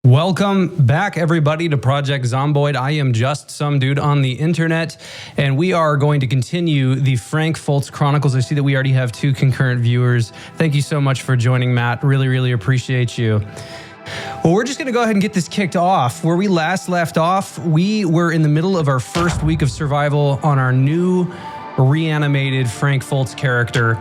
Welcome back, everybody, to Project Zomboid. I am just some dude on the internet, and we are going to continue the Frank Fultz Chronicles. I see that we already have 2 concurrent viewers. Thank you so much for joining, Matt. Really appreciate you. Well, we're just going to go ahead and get this kicked off. Where we last left off, we were in the middle of our first week of survival on our new reanimated Frank Fultz character.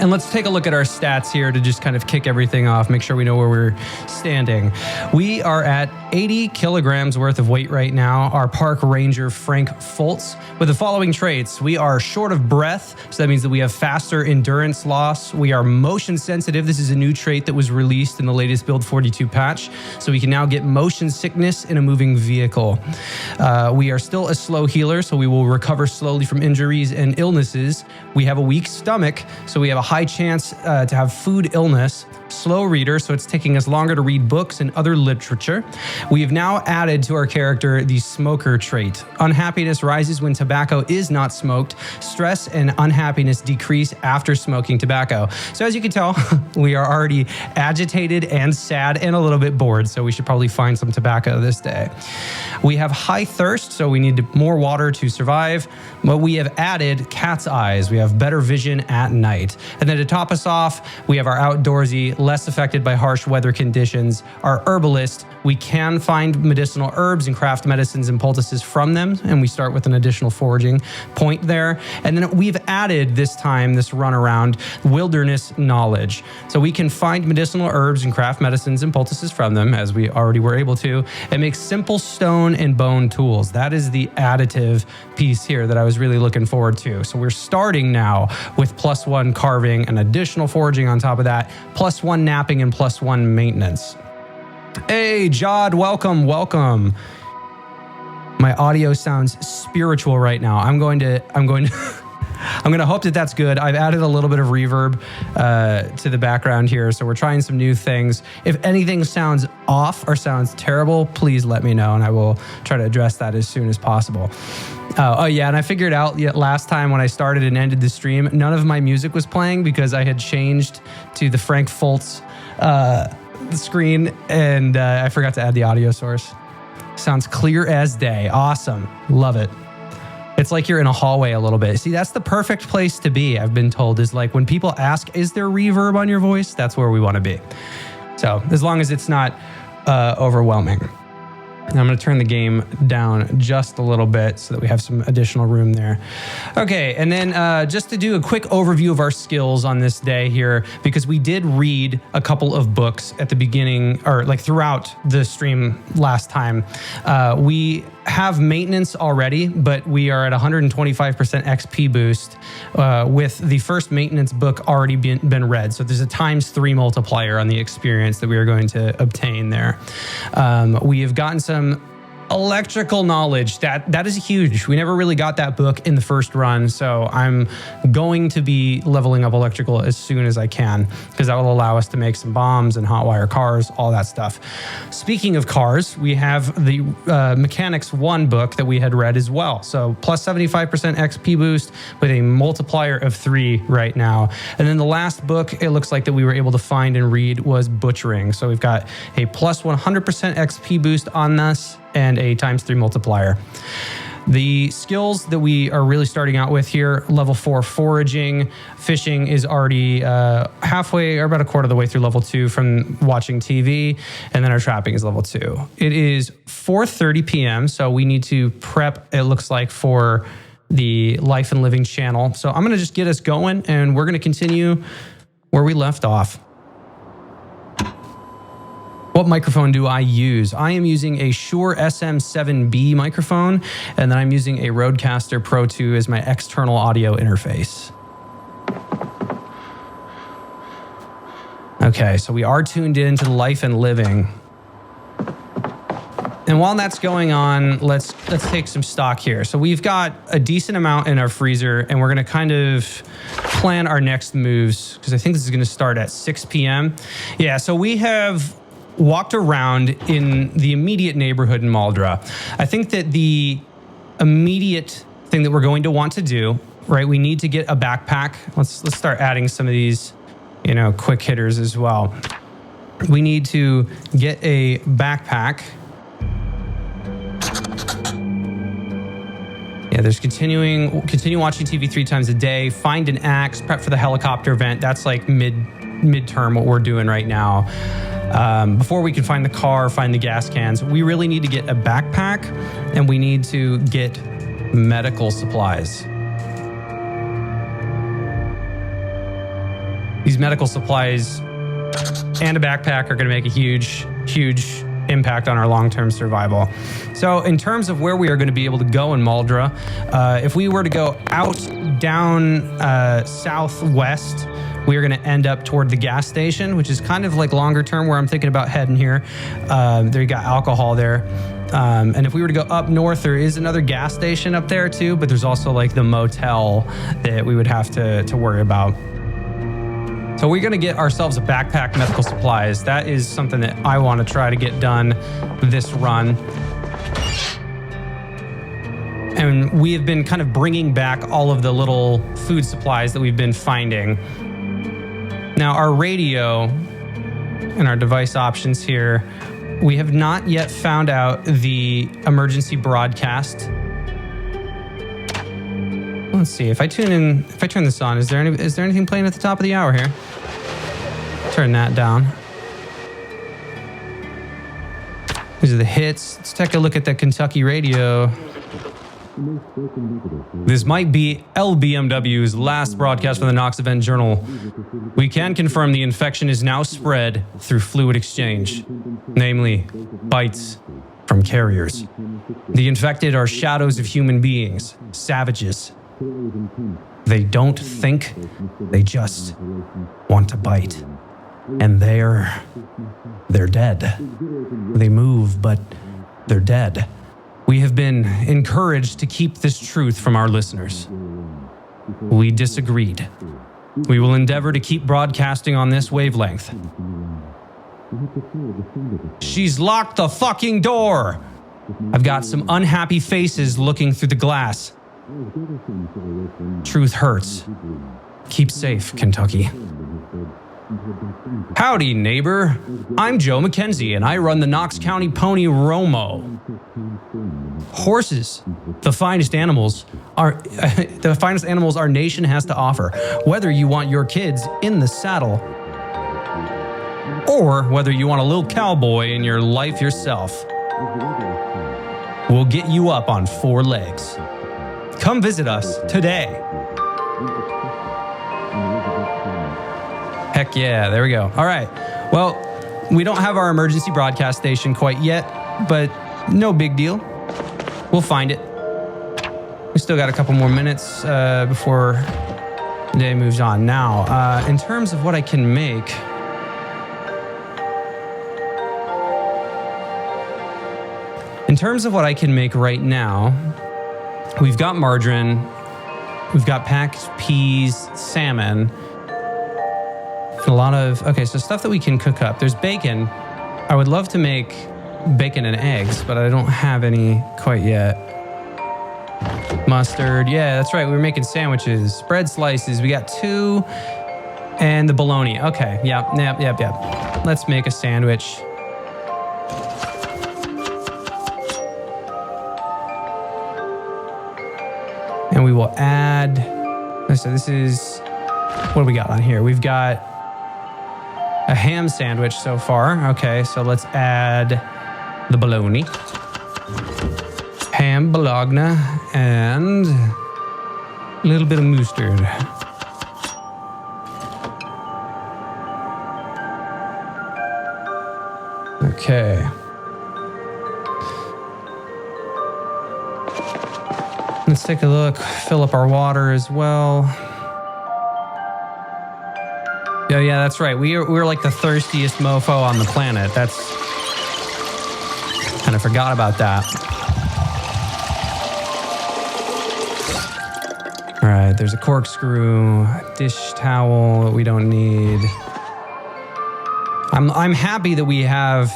And let's take a look at our stats here to just kind of kick everything off, make sure we know where we're standing. We are at 80 kilograms worth of weight right now. Our park ranger, Frank Fultz, with the following traits. We are short of breath, so that means that we have faster endurance loss. We are motion sensitive. This is a new trait that was released in the latest Build 42 patch, so we can now get motion sickness in a moving vehicle. We are still a slow healer, so we will recover slowly from injuries and illnesses. We have a weak stomach, so we have a high chance to have food illness. Slow reader, so it's taking us longer to read books and other literature. We have now added to our character the smoker trait. Unhappiness rises when tobacco is not smoked. Stress and unhappiness decrease after smoking tobacco. So as you can tell, we are already agitated and sad and a little bit bored, so we should probably find some tobacco this day. We have high thirst, so we need more water to survive, but we have added cat's eyes. We have better vision at night. And then to top us off, we have our outdoorsy, less affected by harsh weather conditions. Our herbalist, we can find medicinal herbs and craft medicines and poultices from them, and we start with an additional foraging point there. And then we've added this time, this run around, wilderness knowledge. So we can find medicinal herbs and craft medicines and poultices from them, as we already were able to, and make simple stone and bone tools. That is the additive piece here that I was really looking forward to. So we're starting now with +1 carving and additional foraging on top of that, +1 napping and +1 maintenance. Hey, Jod, welcome. My audio sounds spiritual right now. I'm going to hope that that's good. I've added a little bit of reverb to the background here, so we're trying some new things. If anything sounds off or sounds terrible, please let me know, and I will try to address that as soon as possible. Oh yeah, and I figured out last time when I started and ended the stream, none of my music was playing because I had changed to the Frank Fultz screen, and I forgot to add the audio source. Sounds clear as day. Awesome. Love it. It's like you're in a hallway a little bit. See, that's the perfect place to be, I've been told, is like when people ask, is there reverb on your voice? That's where we want to be. So as long as it's not overwhelming. I'm going to turn the game down just a little bit so that we have some additional room there. Okay, and then just to do a quick overview of our skills on this day here, because we did read a couple of books at the beginning, or like throughout the stream last time. We have maintenance already, but we are at 125% XP boost with the first maintenance book already been read. So there's a ×3 multiplier on the experience that we are going to obtain there. We have gotten some electrical knowledge. That is huge. We never really got that book in the first run, so I'm going to be leveling up electrical as soon as I can, because that will allow us to make some bombs and hotwire cars, all that stuff. Speaking of cars, we have the Mechanics 1 book that we had read as well. So plus 75% XP boost with a multiplier of 3 right now. And then the last book, it looks like that we were able to find and read was Butchering. So we've got a plus 100% XP boost on this and a ×3 multiplier. The skills that we are really starting out with here, level 4 foraging. Fishing is already halfway or about a quarter of the way through level 2 from watching TV. And then our trapping is level 2. It is 4:30 p.m. So we need to prep, it looks like, for the Life and Living channel. So I'm going to just get us going, and we're going to continue where we left off. What microphone do I use? I am using a Shure SM7B microphone, and then I'm using a Rodecaster Pro 2 as my external audio interface. Okay, so we are tuned into Life and Living. And while that's going on, let's take some stock here. So we've got a decent amount in our freezer, and we're going to kind of plan our next moves, because I think this is going to start at 6 p.m. Yeah, so we have walked around in the immediate neighborhood in Maldra. I think that the immediate thing that we're going to want to do, right, we need to get a backpack. Let's start adding some of these, quick hitters as well. We need to get a backpack. Yeah, there's continue watching TV 3 times a day, find an axe, prep for the helicopter event. That's like midterm what we're doing right now. Before we can find the car, find the gas cans, we really need to get a backpack and we need to get medical supplies. These medical supplies and a backpack are going to make a huge impact on our long-term survival. So in terms of where we are going to be able to go in Maldra, if we were to go down southwest, we are going to end up toward the gas station, which is kind of like longer term where I'm thinking about heading here. There you got alcohol there. And if we were to go up north, there is another gas station up there too, but there's also like the motel that we would have to worry about. So we're going to get ourselves a backpack, medical supplies. That is something that I want to try to get done this run. And we have been kind of bringing back all of the little food supplies that we've been finding. Now, our radio and our device options here, we have not yet found out the emergency broadcast. Let's see, if I turn this on, is there anything playing at the top of the hour here? Turn that down. These are the hits. Let's take a look at the Kentucky radio. This might be LBMW's last broadcast from the Knox Event Journal. We can confirm the infection is now spread through fluid exchange, namely bites from carriers. The infected are shadows of human beings, savages. They don't think, they just want to bite. And they're dead. They move, but they're dead. We have been encouraged to keep this truth from our listeners. We disagreed. We will endeavor to keep broadcasting on this wavelength. She's locked the fucking door! I've got some unhappy faces looking through the glass. Truth hurts. Keep safe, Kentucky. Howdy, neighbor. I'm Joe McKenzie, and I run the Knox County Pony Romo. Horses, the finest animals our nation has to offer. Whether you want your kids in the saddle, or whether you want a little cowboy in your life yourself, we'll get you up on 4 legs. Come visit us today. Heck yeah, there we go. All right. Well, we don't have our emergency broadcast station quite yet, but no big deal. We'll find it. We still got a couple more minutes before the day moves on. Now, in terms of what I can make, right now, we've got margarine, we've got packed peas, salmon, a lot of, okay, so stuff that we can cook up. There's bacon. I would love to make bacon and eggs, but I don't have any quite yet. Mustard, yeah, that's right. We were making sandwiches, bread slices. We got 2 and the bologna. Okay, yep. Let's make a sandwich. And we will add, so this is, what do we got on here? We've got a ham sandwich so far. Okay, so let's add the bologna, ham, bologna, and a little bit of mustard. Okay. Let's take a look, fill up our water as well. Yeah, that's right. We're like the thirstiest mofo on the planet. That's, kind of forgot about that. All right, there's a corkscrew, a dish towel that we don't need. I'm happy that we have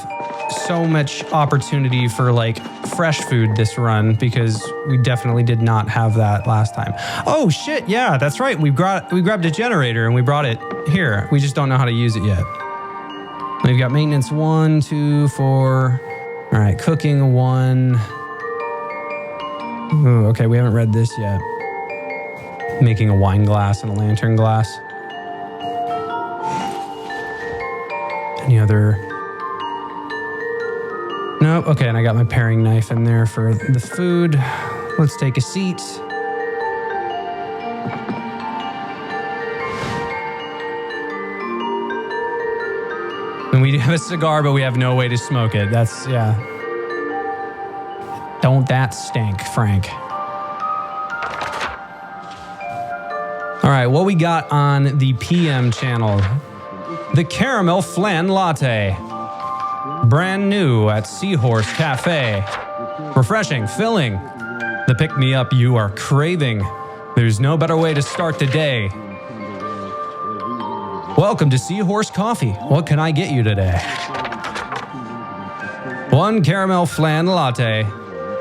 so much opportunity for like fresh food this run, because we definitely did not have that last time. Oh shit, yeah, that's right. We grabbed a generator and we brought it here. We just don't know how to use it yet. We've got maintenance 1, 2, 4. All right, cooking 1. Ooh, okay, we haven't read this yet. Making a wine glass and a lantern glass. Any other? Nope. Okay, and I got my paring knife in there for the food. Let's take a seat. And we have a cigar, but we have no way to smoke it. That's, yeah. Don't that stink, Frank. All right, what we got on the PM channel? The Caramel Flan Latte. Brand new at Seahorse Cafe. Refreshing, filling. The pick-me-up you are craving. There's no better way to start the day. Welcome to Seahorse Coffee. What can I get you today? 1 caramel flan latte.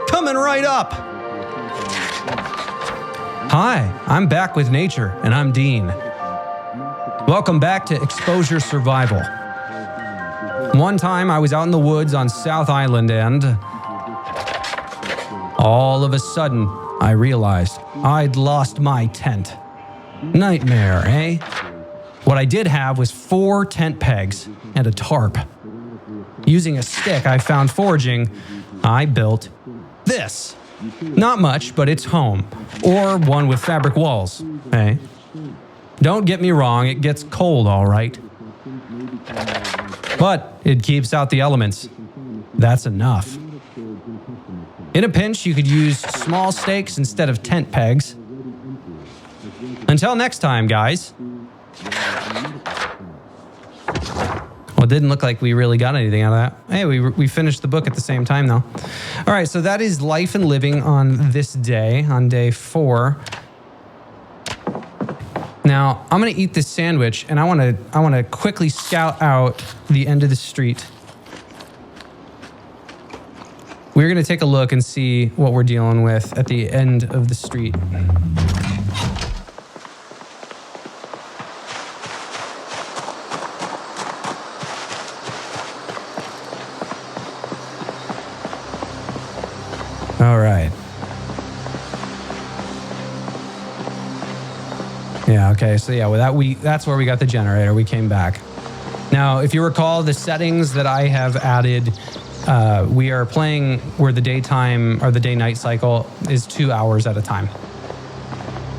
Coming right up. Hi, I'm back with nature, and I'm Dean. Welcome back to Exposure Survival. One time I was out in the woods on South Island and all of a sudden I realized I'd lost my tent. Nightmare, eh? What I did have was 4 tent pegs and a tarp. Using a stick I found foraging, I built this. Not much, but it's home. Or one with fabric walls, eh? Don't get me wrong, it gets cold all right. But it keeps out the elements. That's enough. In a pinch, you could use small stakes instead of tent pegs. Until next time, guys. Well, it didn't look like we really got anything out of that. Hey, we finished the book at the same time, though. All right, so that is life and living on this day, on day 4. Now, I'm going to eat this sandwich, and I want to quickly scout out the end of the street. We're going to take a look and see what we're dealing with at the end of the street. All right. Yeah, okay. So yeah, that's where we got the generator. We came back. Now, if you recall the settings that I have added, we are playing where the daytime or the day-night cycle is 2 hours at a time.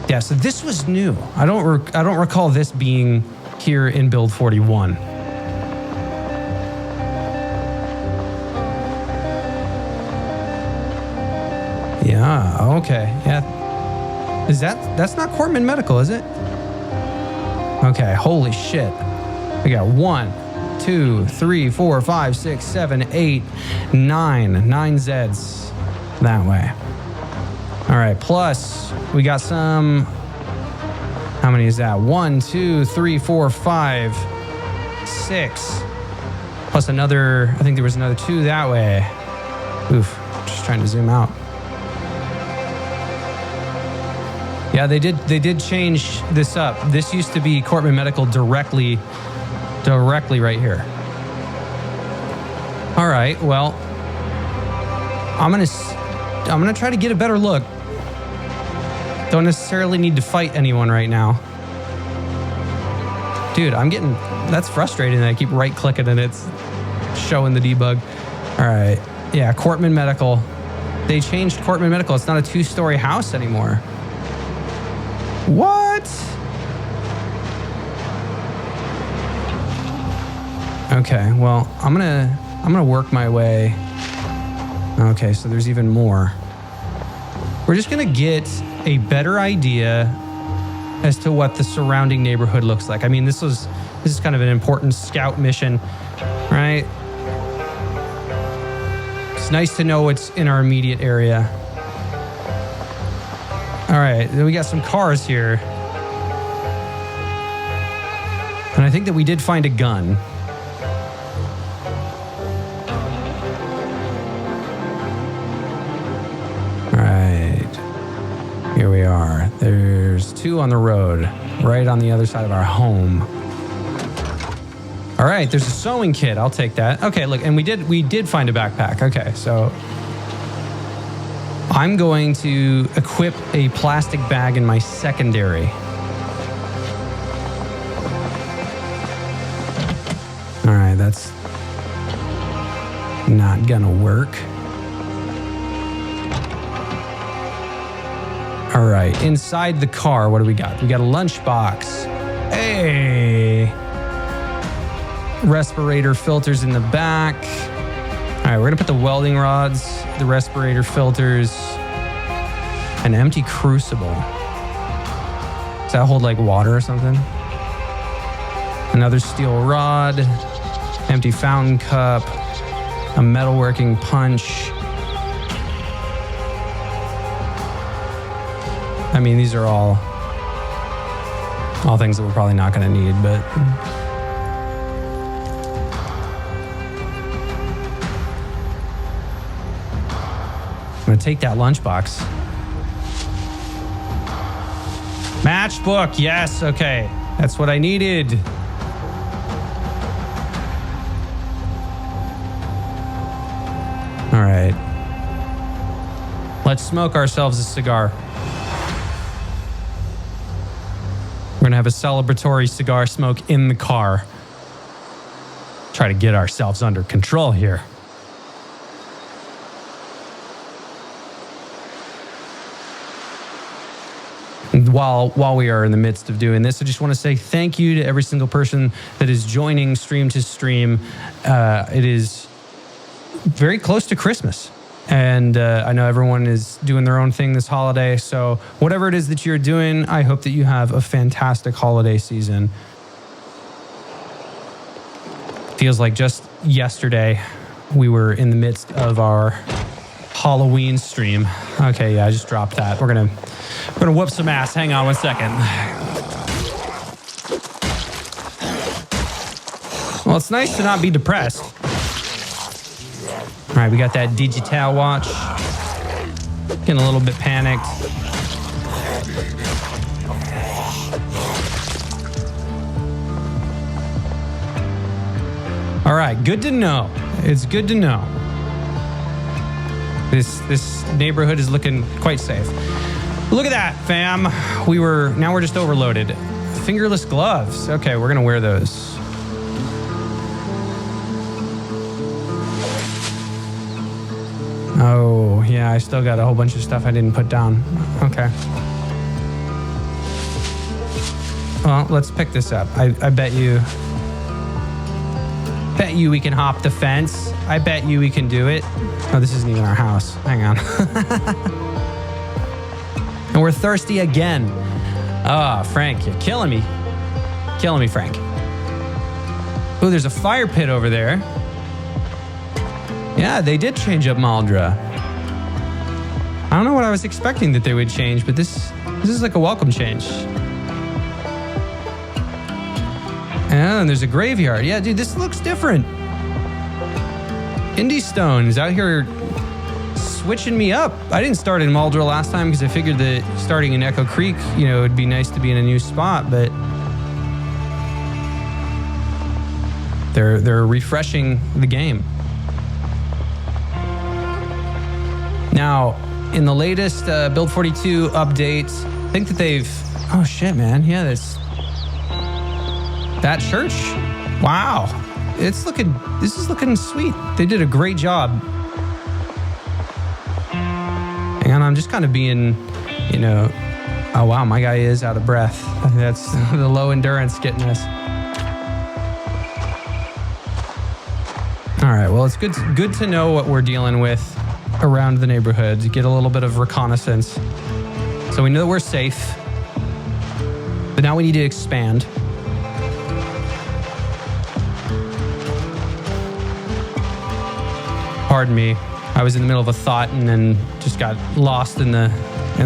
Yeah, so this was new. I don't recall this being here in build 41. Yeah, okay. Yeah. That's not Cortman Medical, is it? Okay, holy shit. We got 1, 2, 3, 4, 5, 6, 7, 8, 9. 9 Zeds that way. All right, plus we got some. How many is that? 1, 2, 3, 4, 5, 6. Plus another, I think there was another 2 that way. Oof, just trying to zoom out. Yeah, they did change this up. This used to be Cortman Medical directly right here. All right, well, I'm gonna try to get a better look. Don't necessarily need to fight anyone right now. Dude, that's frustrating that I keep right clicking and it's showing the debug. All right, yeah, Cortman Medical. They changed Cortman Medical. It's not a 2-story house anymore. What? Okay, well, I'm gonna work my way. Okay, so there's even more. We're just gonna get a better idea as to what the surrounding neighborhood looks like. I mean, this is kind of an important scout mission, right? It's nice to know what's in our immediate area. All right, then we got some cars here. And I think that we did find a gun. All right, here we are. There's 2 on the road, right on the other side of our home. All right, there's a sewing kit. I'll take that. Okay, look, and we did find a backpack. Okay, so I'm going to equip a plastic bag in my secondary. All right, that's not gonna work. All right, inside the car, what do we got? We got a lunchbox. Hey! Respirator filters in the back. All right, we're gonna put the welding rods, the respirator filters, an empty crucible. Does that hold like water or something? Another steel rod, empty fountain cup, a metalworking punch. I mean, these are all things that we're probably not gonna need, but I'm gonna take that lunchbox. Matchbook, yes, okay. That's what I needed. All right. Let's smoke ourselves a cigar. We're gonna have a celebratory cigar smoke in the car. Try to get ourselves under control here. While we are in the midst of doing this, I just want to say thank you to every single person that is joining stream to stream. It is very close to Christmas, and I know everyone is doing their own thing this holiday. So whatever it is that you're doing, I hope that you have a fantastic holiday season. Feels like just yesterday we were in the midst of our Halloween stream. Okay, yeah, I just dropped that. We're gonna whoop some ass. Hang on one second. Well, it's nice to not be depressed. All right, we got that digital watch. Getting a little bit panicked. All right, good to know. It's good to know. This neighborhood is looking quite safe. Look at that, fam. Now we're just overloaded. Fingerless gloves. Okay, we're gonna wear those. Oh, yeah, I still got a whole bunch of stuff I didn't put down. Okay. Well, let's pick this up. I bet you we can hop the fence. I bet you we can do it. Oh, this isn't even our house. Hang on. And we're thirsty again. Ah, Frank, you're killing me. Killing me, Frank. Oh, there's a fire pit over there. Yeah, they did change up Maldra. I don't know what I was expecting that they would change, but this is like a welcome change. And there's a graveyard. Yeah, dude, this looks different. Indie Stone is out here switching me up. I didn't start in Maldra last time because I figured that starting in Echo Creek, it'd be nice to be in a new spot, but they're refreshing the game. Now, in the latest Build 42 update, I think that they've... Oh, shit, man. Yeah, that church. Wow. This is looking sweet. They did a great job. Hang on, I'm just kind of being, oh, wow, my guy is out of breath. That's the low endurance getting us. All right, well, it's good to know what we're dealing with around the neighborhood, to get a little bit of reconnaissance. So we know that we're safe, but now we need to expand. Pardon me, I was in the middle of a thought and then just got lost in the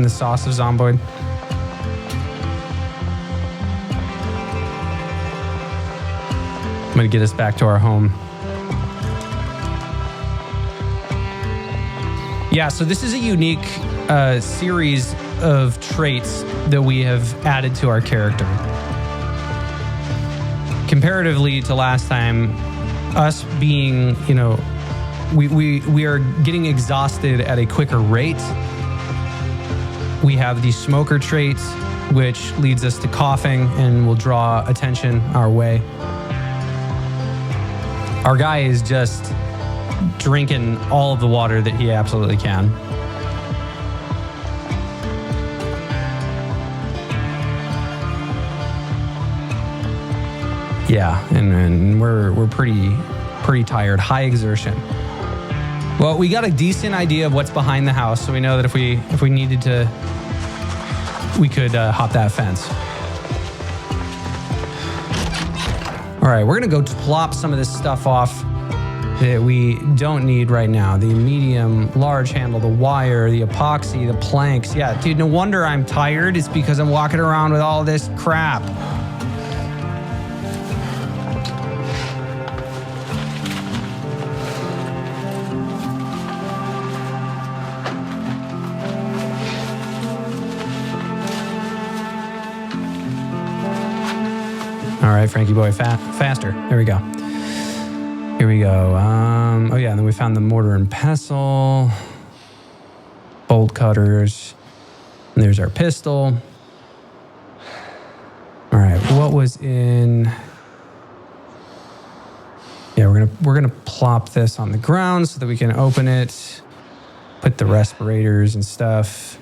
sauce of Zomboid. I'm gonna get us back to our home. Yeah, so this is a unique series of traits that we have added to our character. comparatively to last time, us being, you know, we are getting exhausted at a quicker rate. We have the smoker trait, which leads us to coughing and will draw attention our way. Our guy is just drinking all of the water that he absolutely can. Yeah, and we're pretty tired. High exertion. Well, we got a decent idea of what's behind the house, so we know that if we needed to, we could hop that fence. All right, we're gonna go plop some of this stuff off that we don't need right now. The medium, large handle, the wire, the epoxy, the planks. Yeah, dude, no wonder I'm tired. It's because I'm walking around with all this crap. All right, Frankie boy, faster. There we go. Here we go. Oh yeah, and then we found the mortar and pestle, bolt cutters, and there's our pistol. All right, what was in? Yeah, we're gonna plop this on the ground so that we can open it, put the respirators and stuff.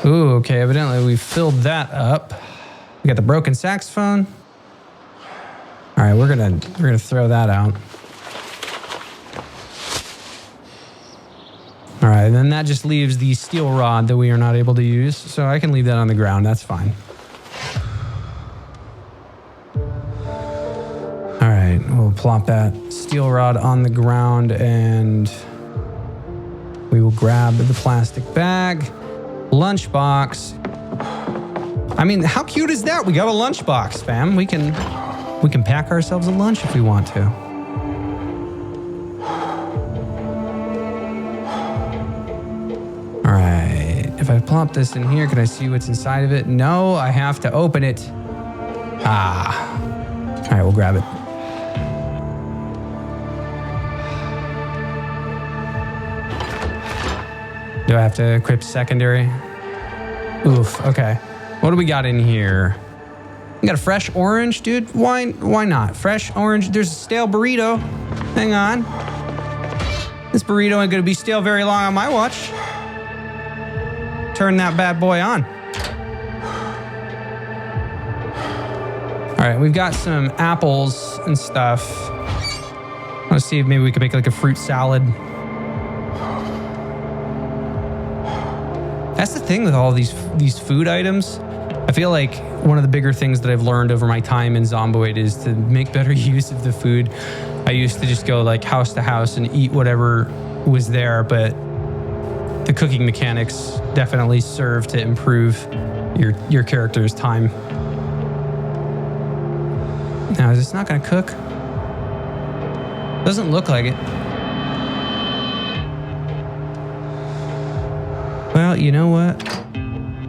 Ooh, okay. Evidently we filled that up. We got the broken saxophone. All right, we're gonna throw that out. All right, and then that just leaves the steel rod that we are not able to use. So I can leave that on the ground. That's fine. All right, we'll plop that steel rod on the ground and we will grab the plastic bag, lunchbox. I mean, how cute is that? We got a lunchbox, fam. We can pack ourselves a lunch if we want to. All right. If I plop this in here, can I see what's inside of it? No, I have to open it. Ah. All right, we'll grab it. Do I have to equip secondary? Oof, okay. What do we got in here? We got a fresh orange, dude. Why not? Fresh orange. There's a stale burrito. Hang on. This burrito ain't gonna be stale very long on my watch. Turn that bad boy on. All right, we've got some apples and stuff. I want to see if maybe we could make like a fruit salad. That's the thing with all these food items. I feel like one of the bigger things that I've learned over my time in Zomboid is to make better use of the food. I used to just go like house to house and eat whatever was there, but the cooking mechanics definitely serve to improve your character's time. Now, is this not gonna cook? Doesn't look like it. Well, you know what?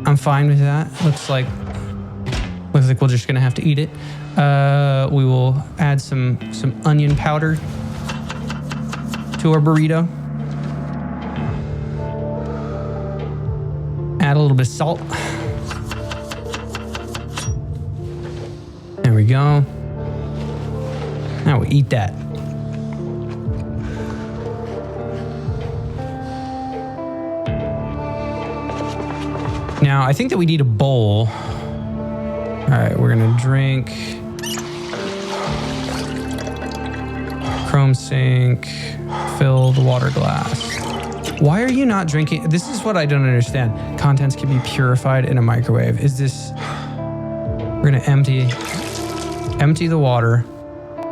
I'm fine with that. Looks like we're just gonna have to eat it. We will add some onion powder to our burrito. Add a little bit of salt. There we go. Now we eat that. Now, I think that we need a bowl. All right, we're gonna drink. Chrome sink, fill the water glass. Why are you not drinking? This is what I don't understand. Contents can be purified in a microwave. Is this, we're gonna empty the water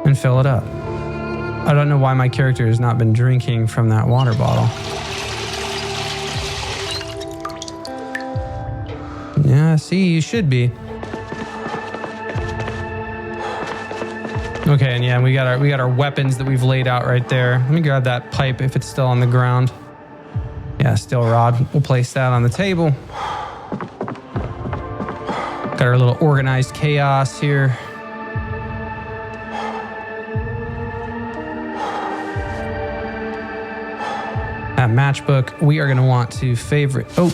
and fill it up. I don't know why my character has not been drinking from that water bottle. Yeah, see, you should be. Okay, and yeah, we got our weapons that we've laid out right there. Let me grab that pipe if it's still on the ground. Yeah, steel rod. We'll place that on the table. Got our little organized chaos here. That matchbook, we are going to want to favorite. Oh,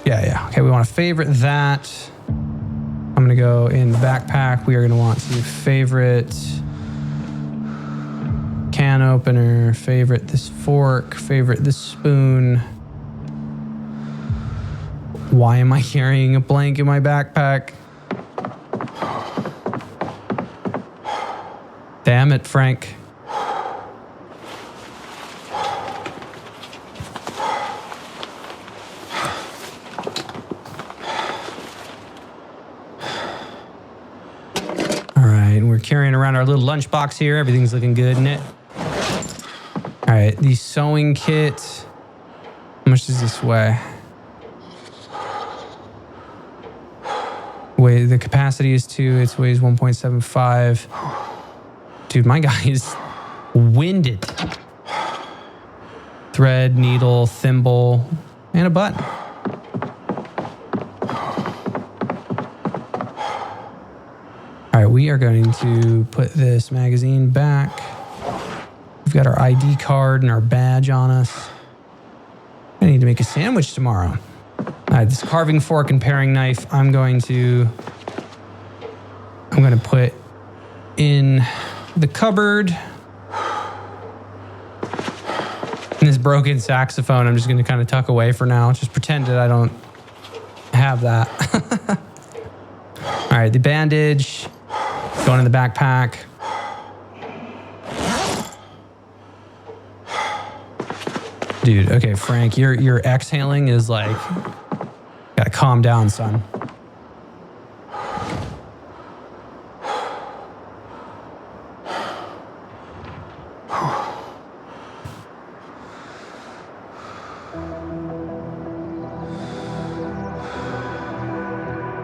yeah. Okay, we want to favorite that. I'm going to go in the backpack. We are going to want to favorite can opener, favorite this fork, favorite this spoon. Why am I carrying a blank in my backpack? Damn it, Frank. All right, we're carrying around our little lunchbox here. Everything's looking good, isn't it? All right, the sewing kit. How much does this weigh? The capacity is 2. It weighs 1.75. Dude, my guy is winded. Thread, needle, thimble, and a button. All right, we are going to put this magazine back. We've got our ID card and our badge on us. I need to make a sandwich tomorrow. All right, this carving fork and paring knife, I'm going to put in the cupboard. And this broken saxophone, I'm just going to kind of tuck away for now. Just pretend that I don't have that. All right, the bandage going in the backpack. Dude, okay, Frank, your exhaling is like, gotta calm down, son.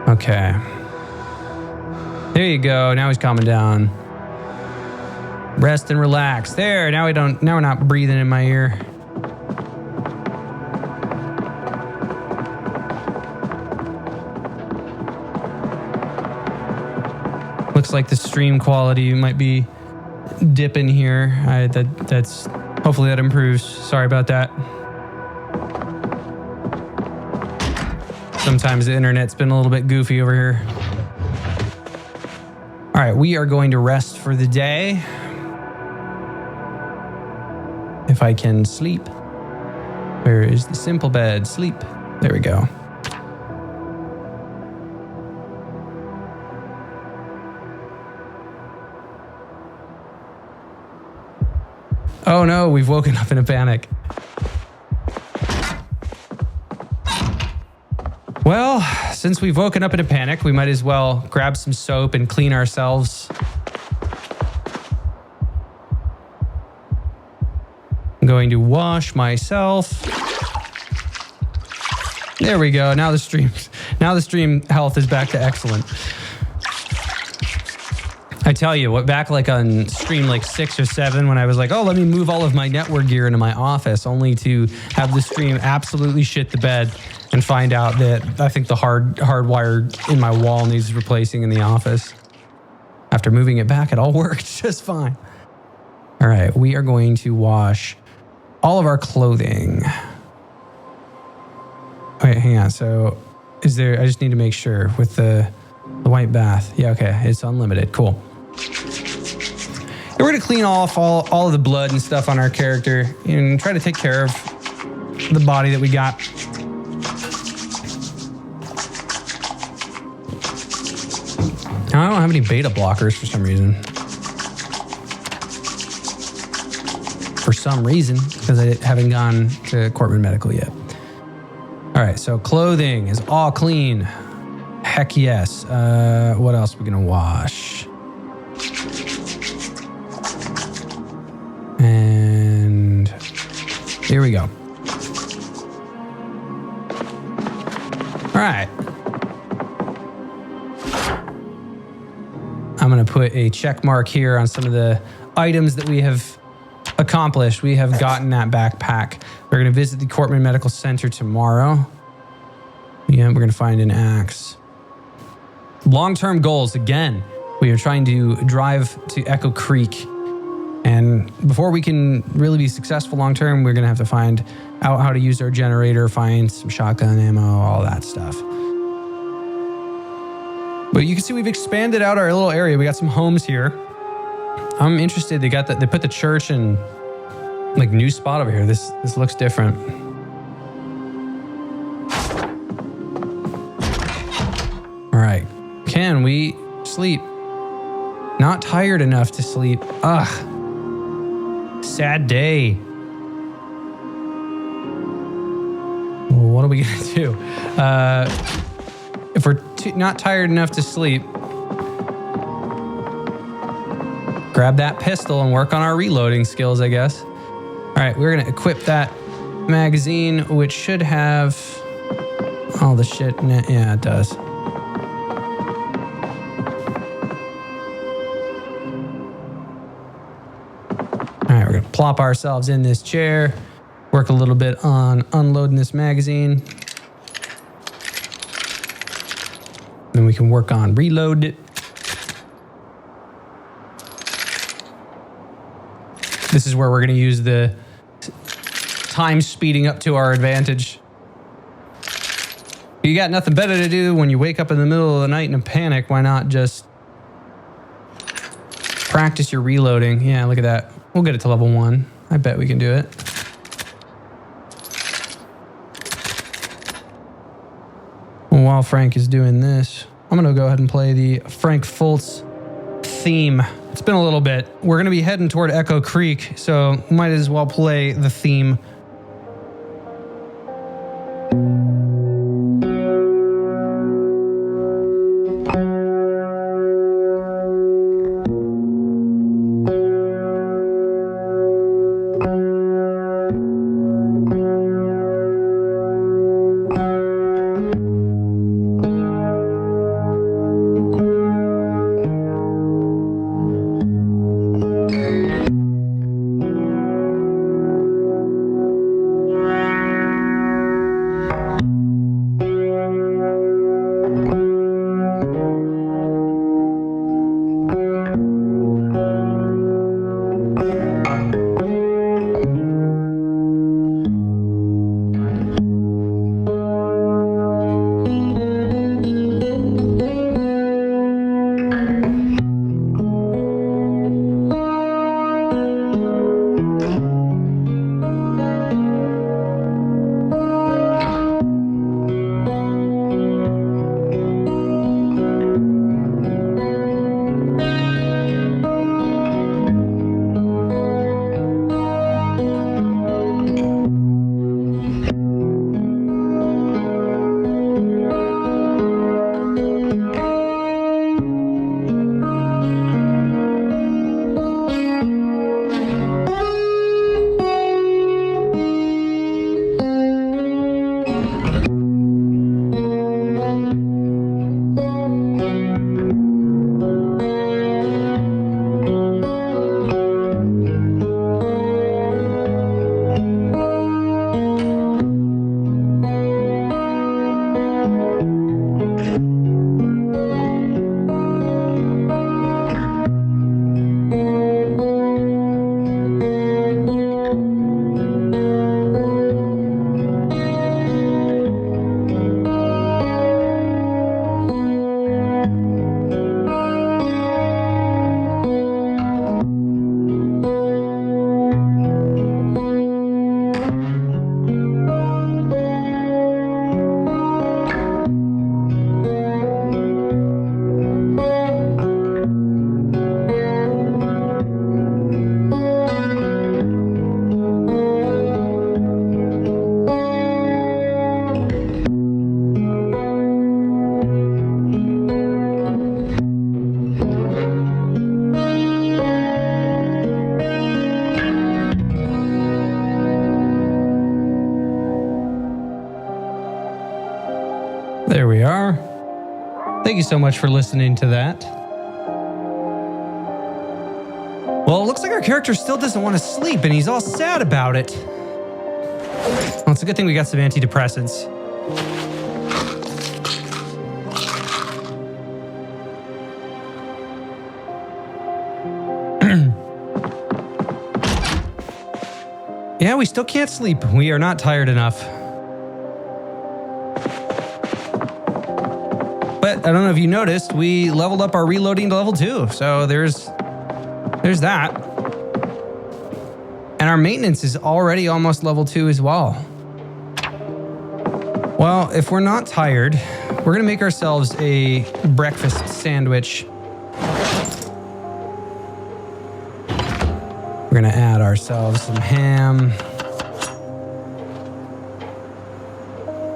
Okay. There you go. Now he's calming down. Rest and relax. There. Now we're not breathing in my ear. Looks like the stream quality might be dipping here. Hopefully that improves. Sorry about that. Sometimes the internet's been a little bit goofy over here. All right, we are going to rest for the day. If I can sleep. Where is the simple bed? Sleep. There we go. Oh no, we've woken up in a panic. Well, since we've woken up in a panic, we might as well grab some soap and clean ourselves. I'm going to wash myself. There we go. Now the stream health is back to excellent. I tell you what, back like on stream like 6 or 7, when I was like, oh, let me move all of my network gear into my office, only to have the stream absolutely shit the bed and find out that I think the hardwire in my wall needs replacing in the office. After moving it back, it all worked just fine. All right, we are going to wash all of our clothing. Wait, hang on. So I just need to make sure with the white bath. Yeah, okay, it's unlimited. Cool. And we're going to clean off all of the blood and stuff on our character and try to take care of the body that we got. I don't have any beta blockers for some reason. For some reason, because I haven't gone to Cortman Medical yet. All right, so clothing is all clean. Heck yes. What else are we going to wash? And here we go. All right. I'm going to put a check mark here on some of the items that we have accomplished. We have gotten that backpack. We're going to visit the Cortman Medical Center tomorrow. Yeah, we're going to find an axe. Long-term goals, again. We are trying to drive to Echo Creek And before we can really be successful long term, we're going to have to find out how to use our generator, find some shotgun ammo, all that stuff. But you can see we've expanded out our little area. We got some homes here. I'm interested. They put the church in like new spot over here. This looks different. All right. Can we sleep? Not tired enough to sleep. Ugh. Sad day. Well, what are we gonna do? If we're not tired enough to sleep, grab that pistol and work on our reloading skills, I guess. All right, we're gonna equip that magazine, which should have all the shit in it. Yeah, it does. All right, we're gonna plop ourselves in this chair, work a little bit on unloading this magazine. Then we can work on reload it. This is where we're going to use the time speeding up to our advantage. You got nothing better to do when you wake up in the middle of the night in a panic. Why not just practice your reloading? Yeah, look at that. We'll get it to level 1. I bet we can do it. While Frank is doing this, I'm going to go ahead and play the Frank Fultz theme. It's been a little bit. We're going to be heading toward Echo Creek, so might as well play the theme. There we are. Thank you so much for listening to that. Well, it looks like our character still doesn't want to sleep, and he's all sad about it. Well, it's a good thing we got some antidepressants. Yeah, we still can't sleep. We are not tired enough. But I don't know if you noticed, we leveled up our reloading to level 2. So there's that. And our maintenance is already almost level 2 as well. Well, if we're not tired, we're going to make ourselves a breakfast sandwich. We're going to add ourselves some ham.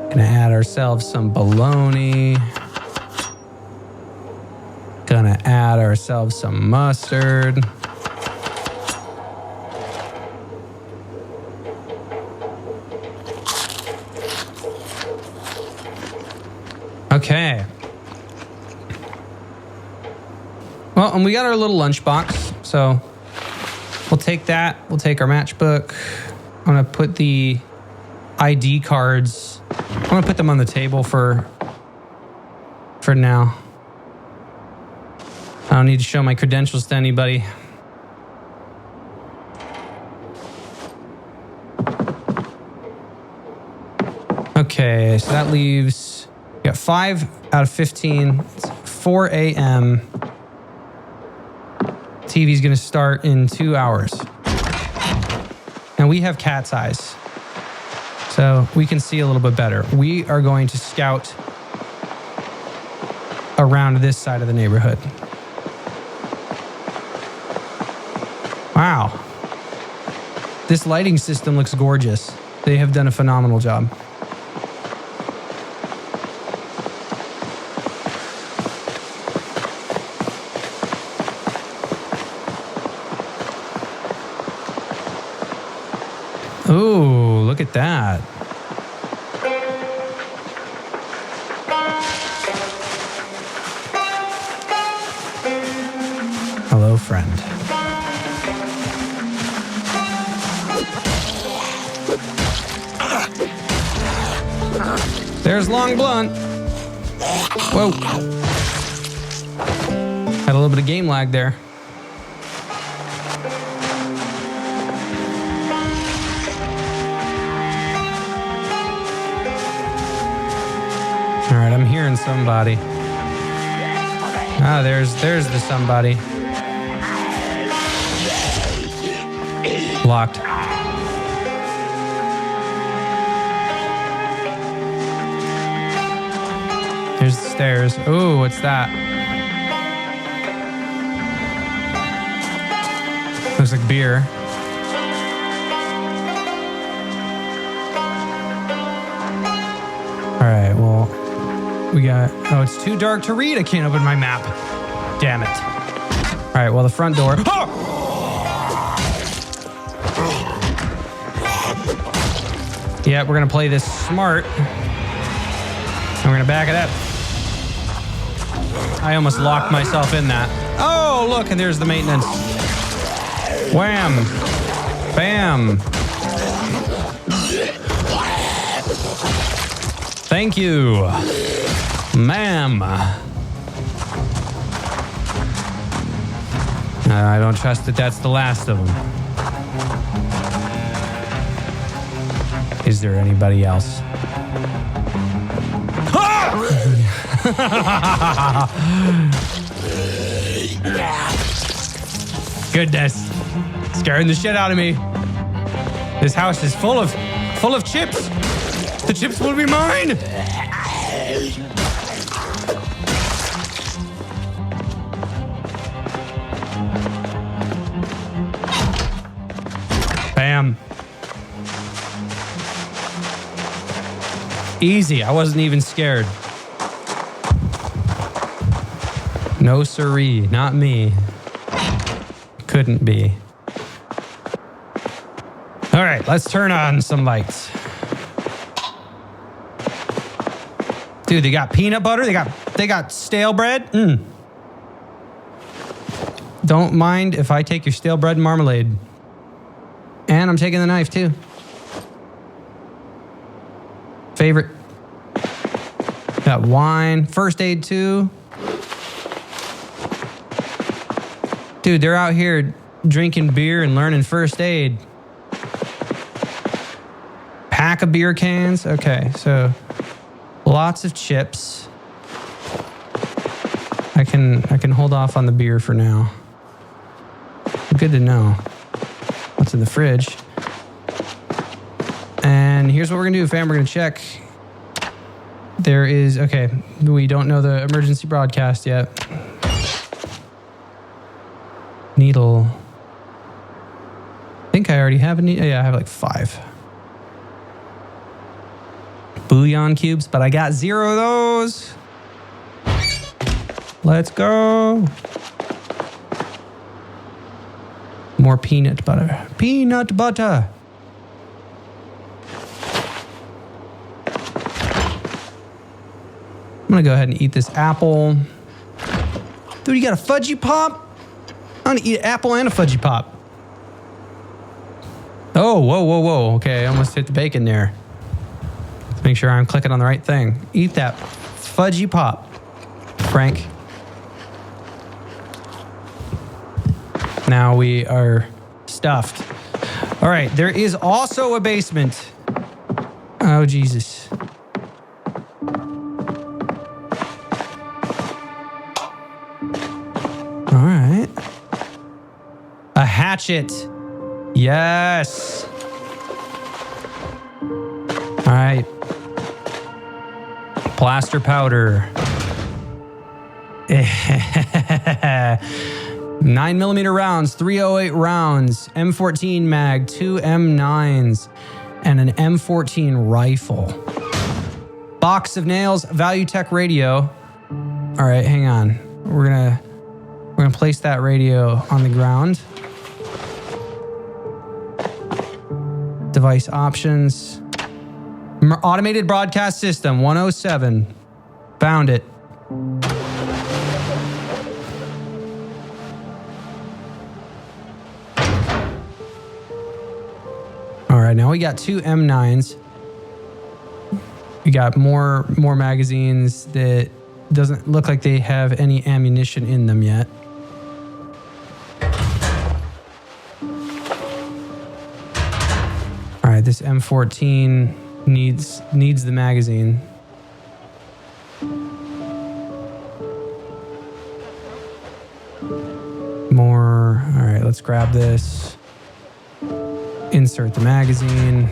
Going to add ourselves some bologna. Gonna add ourselves some mustard. Okay. Well, and we got our little lunchbox, so we'll take that. We'll take our matchbook. I'm gonna put the ID cards. I'm gonna put them on the table for now. I don't need to show my credentials to anybody. Okay, so that leaves, we got 5 out of 15. It's 4 a.m. TV's gonna start in 2 hours. And we have cat's eyes, so we can see a little bit better. We are going to scout around this side of the neighborhood. Wow. This lighting system looks gorgeous. They have done a phenomenal job. Ooh, look at that. Hello, friend. There's Long Blunt. Whoa. Had a little bit of game lag there. All right, I'm hearing somebody. Ah, there's the somebody. Locked. There's the stairs. Ooh, what's that? Looks like beer. All right, well, we got... Oh, it's too dark to read. I can't open my map. Damn it. All right, well, the front door... Oh! Yeah, we're going to play this smart. And we're going to back it up. I almost locked myself in that. Oh, look, and there's the maintenance. Wham. Bam. Thank you, ma'am. I don't trust that that's the last of them. Is there anybody else? Goodness, scaring the shit out of me. This house is full of chips. The chips will be mine. Bam. Easy. I wasn't even scared. No siree, not me. Couldn't be. All right, let's turn on some lights. Dude, they got peanut butter. They got stale bread. Don't mind if I take your stale bread and marmalade. And I'm taking the knife too. Favorite. Got wine, first aid too. Dude, they're out here drinking beer and learning first aid. Rack of beer cans. Okay, so lots of chips. I can hold off on the beer for now. Good to know what's in the fridge. And here's what we're gonna do, fam. We're gonna check. There is, okay, we don't know the emergency broadcast yet. Needle. I think I already have a needle. Yeah, I have like 5. Bouillon cubes, but I got 0 of those. Let's go. More peanut butter. Peanut butter. I'm gonna go ahead and eat this apple. Dude, you got a fudgy pop? I'm gonna eat an apple and a fudgy pop. Oh, whoa, whoa, whoa. Okay, I almost hit the bacon there. Let's make sure I'm clicking on the right thing. Eat that fudgy pop, Frank. Now we are stuffed. All right, there is also a basement. Oh, Jesus. All right. A hatchet. Yes. All right. Plaster powder. 9mm rounds, 308 rounds, M14 mag, 2 M9s, and an M14 rifle. Box of nails, Value Tech radio. All right, hang on. We're gonna place that radio on the ground. Device options. Automated broadcast system, 107. Found it. All right, now we got 2 M9s. We got more magazines that doesn't look like they have any ammunition in them yet. All right, this M14 needs the magazine. More. All right, let's grab this. Insert the magazine.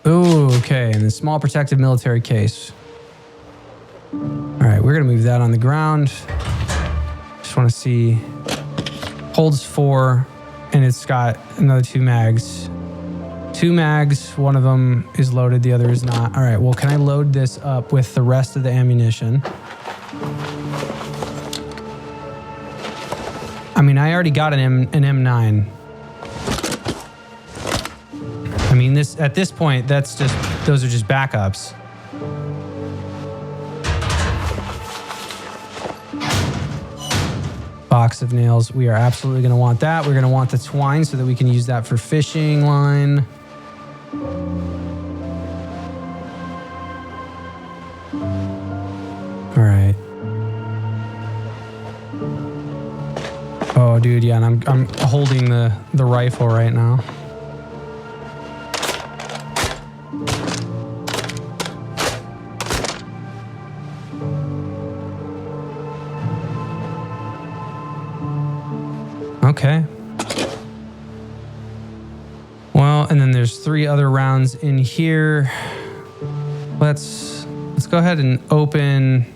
Ooh, okay, and the small protective military case. All right, we're gonna move that on the ground. Just want to see. Holds 4, and it's got another 2 mags. 2 mags, one of them is loaded, the other is not. All right, well, can I load this up with the rest of the ammunition? I mean, I already got an M9. I mean, at this point, those are just backups. Box of nails. We are absolutely going to want that. We're going to want the twine so that we can use that for fishing line. All right. Oh, dude, yeah, and I'm holding the rifle right now. Okay. Well, and then there's 3 other rounds in here. Let's go ahead and open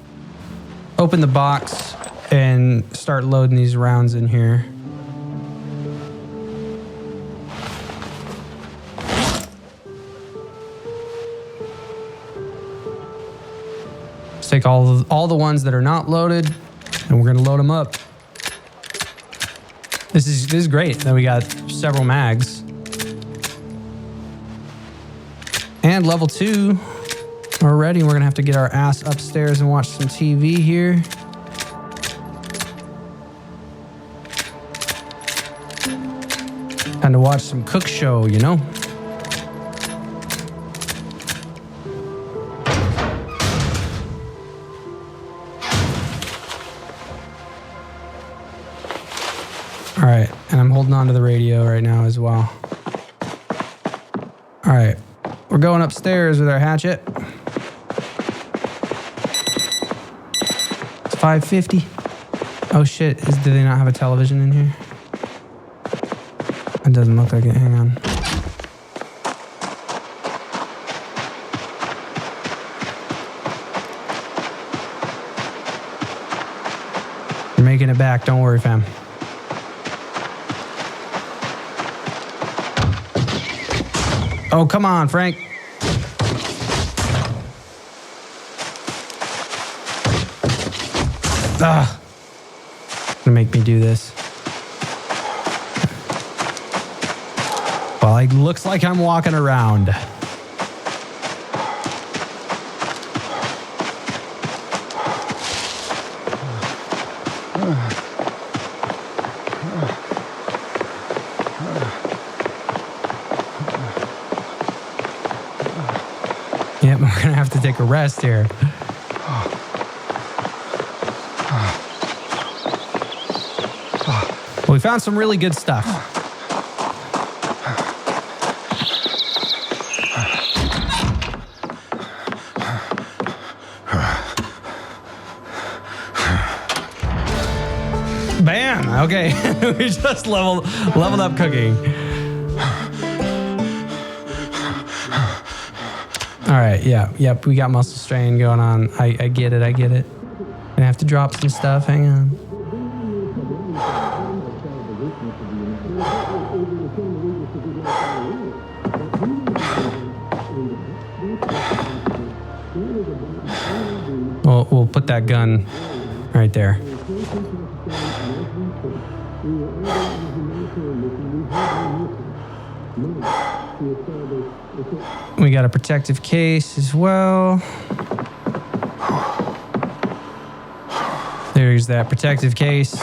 the box and start loading these rounds in here. Let's take all the ones that are not loaded, and we're gonna load them up. This is great that we got several mags. And level 2 already. We're gonna have to get our ass upstairs and watch some TV here. And to watch some cook show, you know? All right. right, and I'm holding on to the radio right now as well. All right, we're going upstairs with our hatchet. It's 5:50. Oh shit, do they not have a television in here? It doesn't look like it, hang on. You're making it back, don't worry, fam. Oh, come on, Frank. Ah. Gonna make me do this. Well, it looks like I'm walking around. Yep, we're gonna have to take a rest here. Well, we found some really good stuff. Bam! Okay, we just leveled up cooking. All right, yep, we got muscle strain going on. I get it. Gonna have to drop some stuff, hang on. We'll put that gun right there. We got a protective case as well. There's that protective case.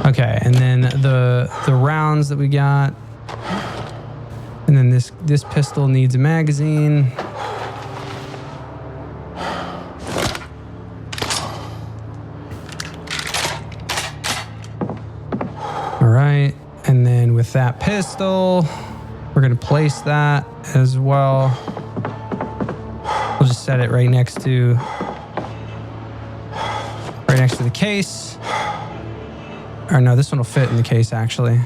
Okay, and then the rounds that we got. And then this pistol needs a magazine. All right, and then with that pistol, we're gonna place that as well. We'll just set it right next to the case. Or no, this one will fit in the case actually.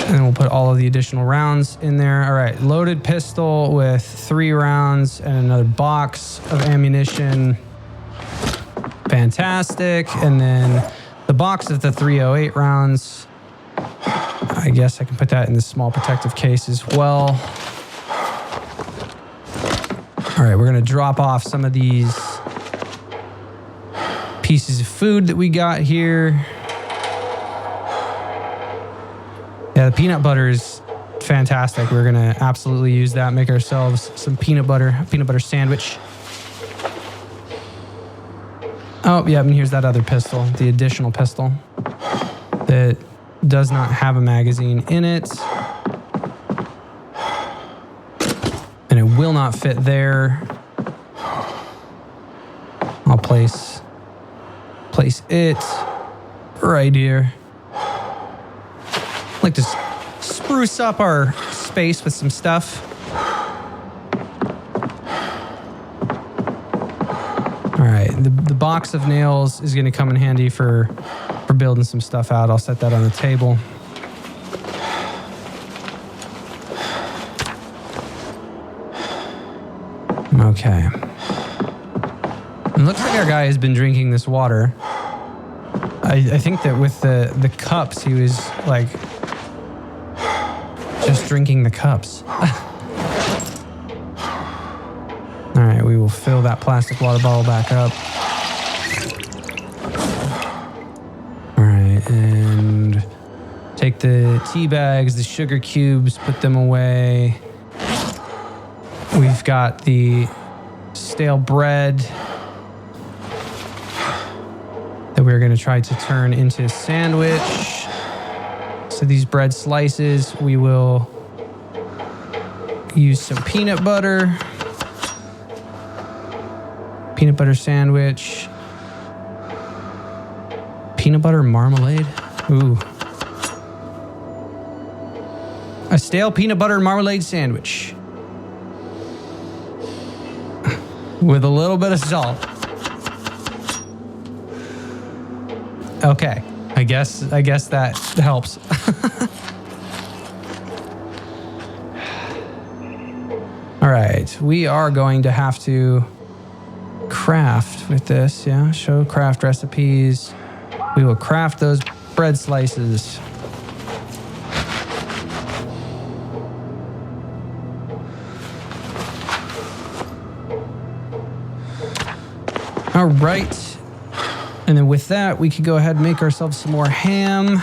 And we'll put all of the additional rounds in there. All right, loaded pistol with 3 rounds and another box of ammunition. Fantastic. And then the box of the 308 rounds. I guess I can put that in this small protective case as well. All right, we're gonna drop off some of these pieces of food that we got here. Yeah, the peanut butter is fantastic. We're gonna absolutely use that, make ourselves some peanut butter sandwich. Oh, yeah, and here's that other pistol, the additional pistol that does not have a magazine in it. And it will not fit there. I'll place it right here. Like to spruce up our space with some stuff. All right, the box of nails is going to come in handy for building some stuff out. I'll set that on the table. Okay. It looks like our guy has been drinking this water. I think that with the cups, he was like just drinking the cups. All right, we will fill that plastic water bottle back up. All right, and take the tea bags, the sugar cubes, put them away. We've got the stale bread that we're going to try to turn into a sandwich. So these bread slices, we will use some peanut butter. Peanut butter sandwich. Peanut butter marmalade. Ooh. A stale peanut butter and marmalade sandwich. With a little bit of salt. Okay. I guess that helps. All right. We are going to have to craft with this. Yeah. Show craft recipes. We will craft those bread slices. All right. And then with that, we could go ahead and make ourselves some more ham.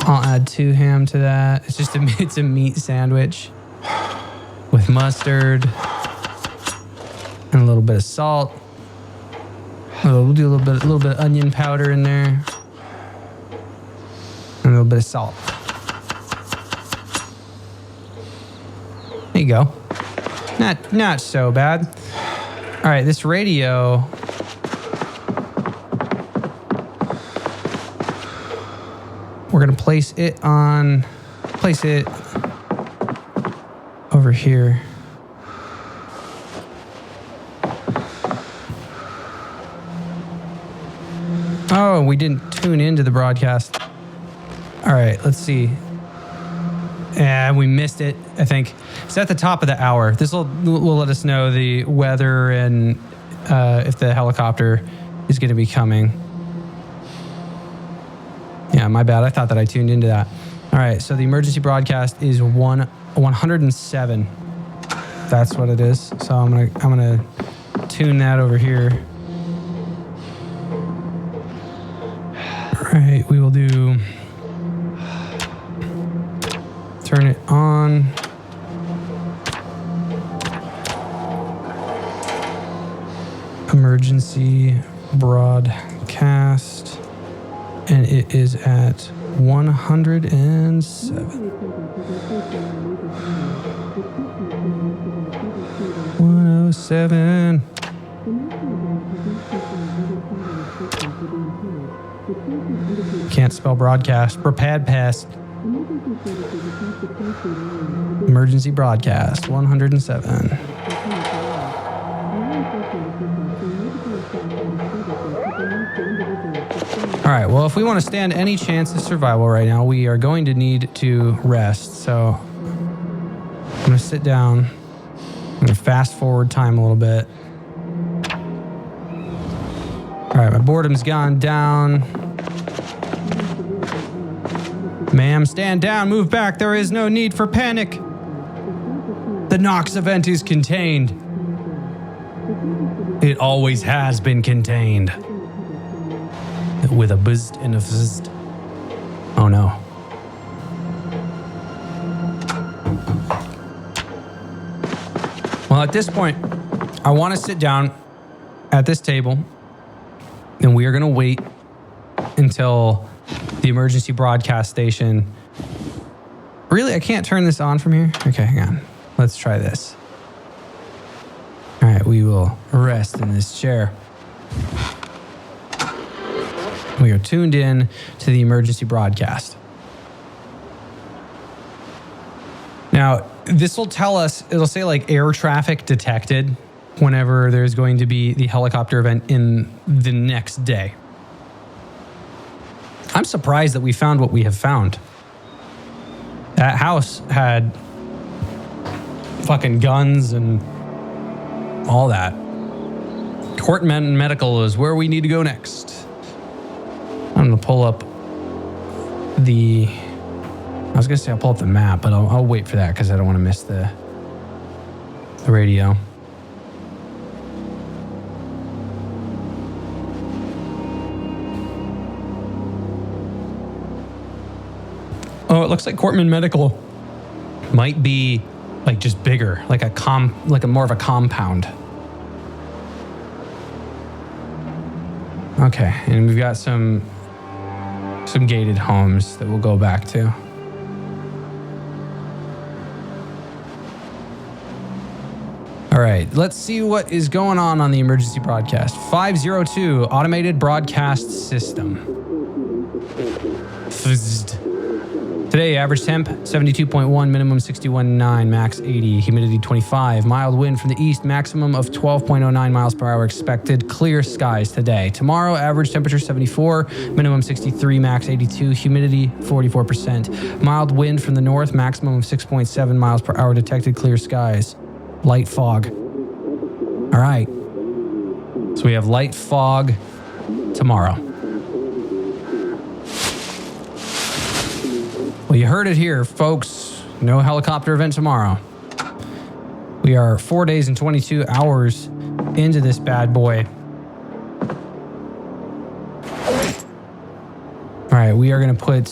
I'll add 2 ham to that. It's a meat sandwich with mustard and a little bit of salt. We'll do a little bit of onion powder in there and a little bit of salt. There you go. Not so bad. All right, this radio. We're gonna place it over here. Oh, we didn't tune into the broadcast. All right, let's see. Yeah, we missed it, I think. It's at the top of the hour. This will let us know the weather and if the helicopter is going to be coming. Yeah, my bad. I thought that I tuned into that. All right, so the emergency broadcast is 107. That's what it is. So I'm gonna tune that over here. All right, we will do. Turn it on. Emergency broadcast. And it is at 107. 107. Can't spell broadcast. Prepared past. Emergency broadcast 107. All right, well, if we want to stand any chance of survival right now, we are going to need to rest. So I'm going to sit down. I'm going to fast forward time a little bit. All right, my boredom's gone down. Ma'am, stand down, move back. There is no need for panic. The Knox Event is contained. It always has been contained. With a buzz and a fizz. Oh no. Well, at this point, I want to sit down at this table and we are going to wait until the emergency broadcast station. Really? I can't turn this on from here? Okay, hang on. Let's try this. All right, we will rest in this chair. We are tuned in to the emergency broadcast. Now, this will tell us, it'll say like air traffic detected whenever there's going to be the helicopter event in the next day. I'm surprised that we found what we have found. That house had fucking guns and all that. Courtman Medical is where we need to go next. I'm going to pull up the... I was going to say I'll pull up the map, but I'll wait for that because I don't want to miss the radio. Oh, it looks like Courtman Medical might be like just bigger, like a more of a compound. Okay, and we've got some gated homes that we'll go back to. All right, let's see what is going on the emergency broadcast. 502, automated broadcast system. Fizzed. Today, average temp 72.1, minimum 61.9, max 80, humidity 25, mild wind from the east, maximum of 12.09 miles per hour expected, clear skies today. Tomorrow, average temperature 74, minimum 63, max 82, humidity 44%, mild wind from the north, maximum of 6.7 miles per hour detected, clear skies, light fog. All right, so we have light fog tomorrow. Well, you heard it here, folks. No helicopter event tomorrow. We are 4 days and 22 hours into this bad boy. All right, we are going to put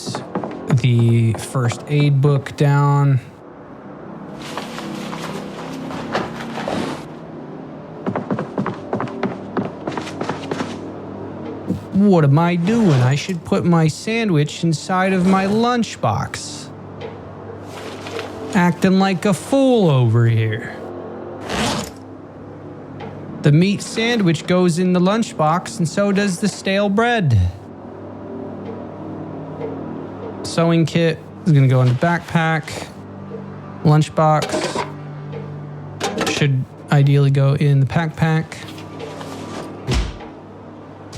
the first aid book down. What am I doing? I should put my sandwich inside of my lunchbox. Acting like a fool over here. The meat sandwich goes in the lunchbox, and so does the stale bread. Sewing kit is going to go in the backpack. Lunchbox should ideally go in the backpack.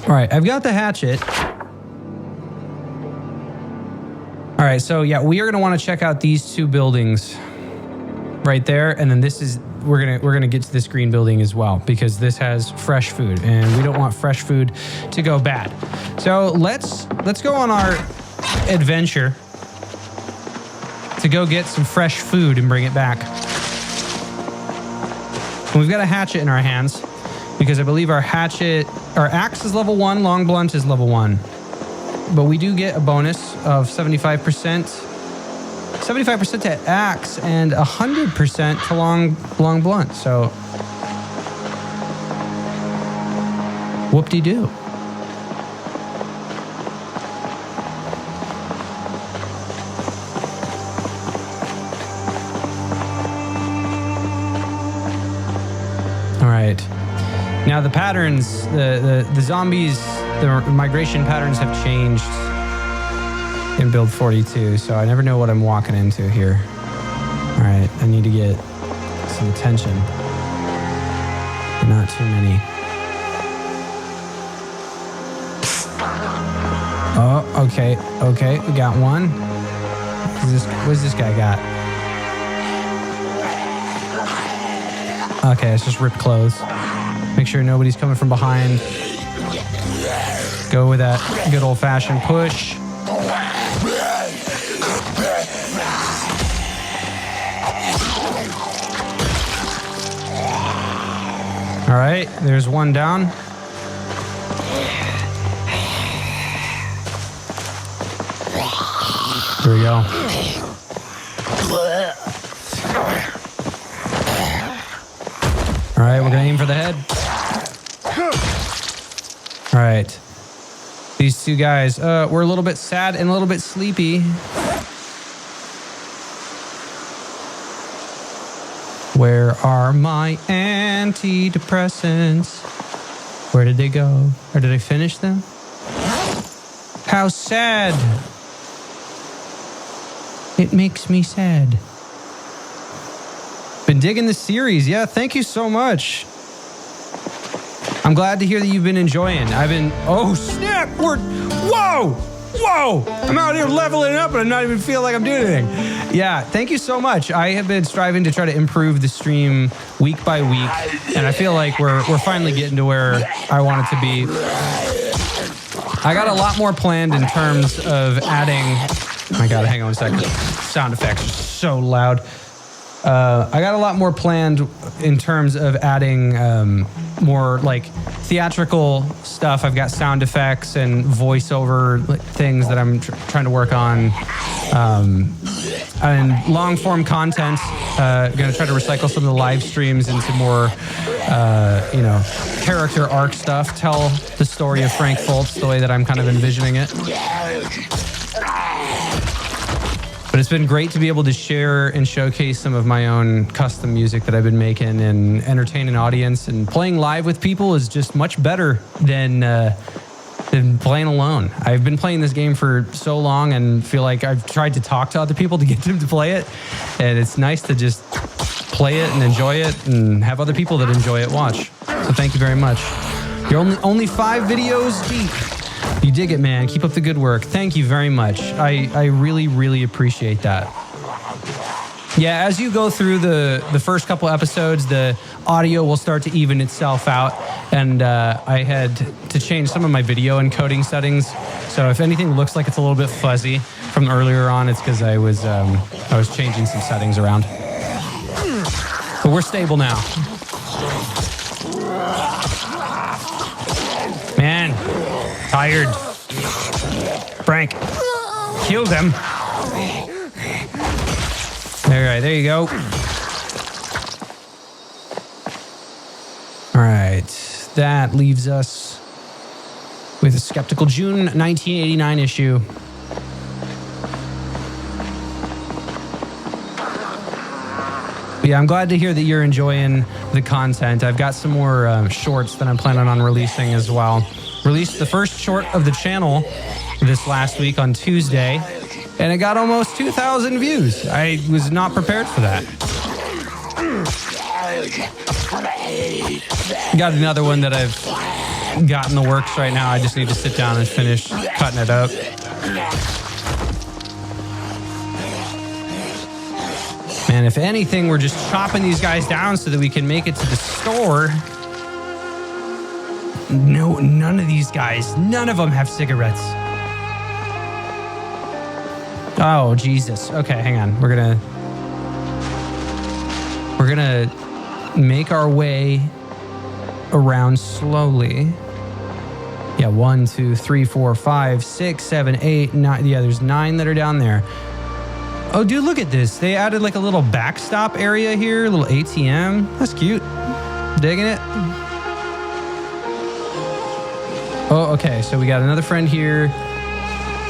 All right, I've got the hatchet. All right, so yeah, we are gonna want to check out these two buildings right there, and then this is we're gonna get to this green building as well because this has fresh food, and we don't want fresh food to go bad. So let's go on our adventure to go get some fresh food and bring it back. And we've got a hatchet in our hands because I believe our axe is level 1, long blunt is level 1. But we do get a bonus of 75%. 75% to axe and 100% to long blunt. So whoop-de-doo. All right. Now the patterns, the zombies, the migration patterns have changed in build 42, so I never know what I'm walking into here. All right, I need to get some attention. Not too many. Oh, okay, we got one. What's this guy got? Okay, it's just ripped clothes. Make sure nobody's coming from behind. Go with that good old-fashioned push. All right, there's one down. Here we go. All right, we're gonna aim for the head. All right. These two guys, we're a little bit sad and a little bit sleepy. Where are my antidepressants? Where did they go? Or did I finish them? How sad. It makes me sad. Been digging this series. Yeah, thank you so much. I'm glad to hear that you've been enjoying. Oh snap, whoa! I'm out here leveling up and I'm not even feeling like I'm doing anything. Yeah, thank you so much. I have been striving to try to improve the stream week by week, and I feel like we're finally getting to where I want it to be. I got a lot more planned in terms of adding, oh my God, hang on a second. Sound effects are so loud. I got a lot more planned in terms of adding more like theatrical stuff. I've got sound effects and voiceover things that I'm trying to work on. And long form content. Going to try to recycle some of the live streams into more character arc stuff. Tell the story of Frank Fultz the way that I'm kind of envisioning it. But it's been great to be able to share and showcase some of my own custom music that I've been making and entertain an audience. And playing live with people is just much better than playing alone. I've been playing this game for so long and feel like I've tried to talk to other people to get them to play it. And it's nice to just play it and enjoy it and have other people that enjoy it watch. So thank you very much. You're only 5 videos deep. You dig it, man. Keep up the good work. Thank you very much. I really, really appreciate that. Yeah, as you go through the first couple episodes, the audio will start to even itself out. And I had to change some of my video encoding settings. So if anything looks like it's a little bit fuzzy from earlier on, it's because I was changing some settings around. But we're stable now. Man, tired. Frank, kill them. All right, there you go. All right, that leaves us with a Skeptical June 1989 issue. Yeah, I'm glad to hear that you're enjoying the content. I've got some more shorts that I'm planning on releasing as well. Released the first short of the channel this last week on Tuesday, and it got almost 2,000 views. I was not prepared for that. Got another one that I've got in the works right now. I just need to sit down and finish cutting it up. Man, if anything, we're just chopping these guys down so that we can make it to the store. No, none of these guys, none of them have cigarettes. Oh, Jesus. Okay, hang on. We're gonna make our way around slowly. Yeah, 1, 2, 3, 4, 5, 6, 7, 8, 9. Yeah, there's 9 that are down there. Oh, dude, look at this. They added like a little backstop area here, a little ATM. That's cute. Digging it. Oh, okay. So we got another friend here.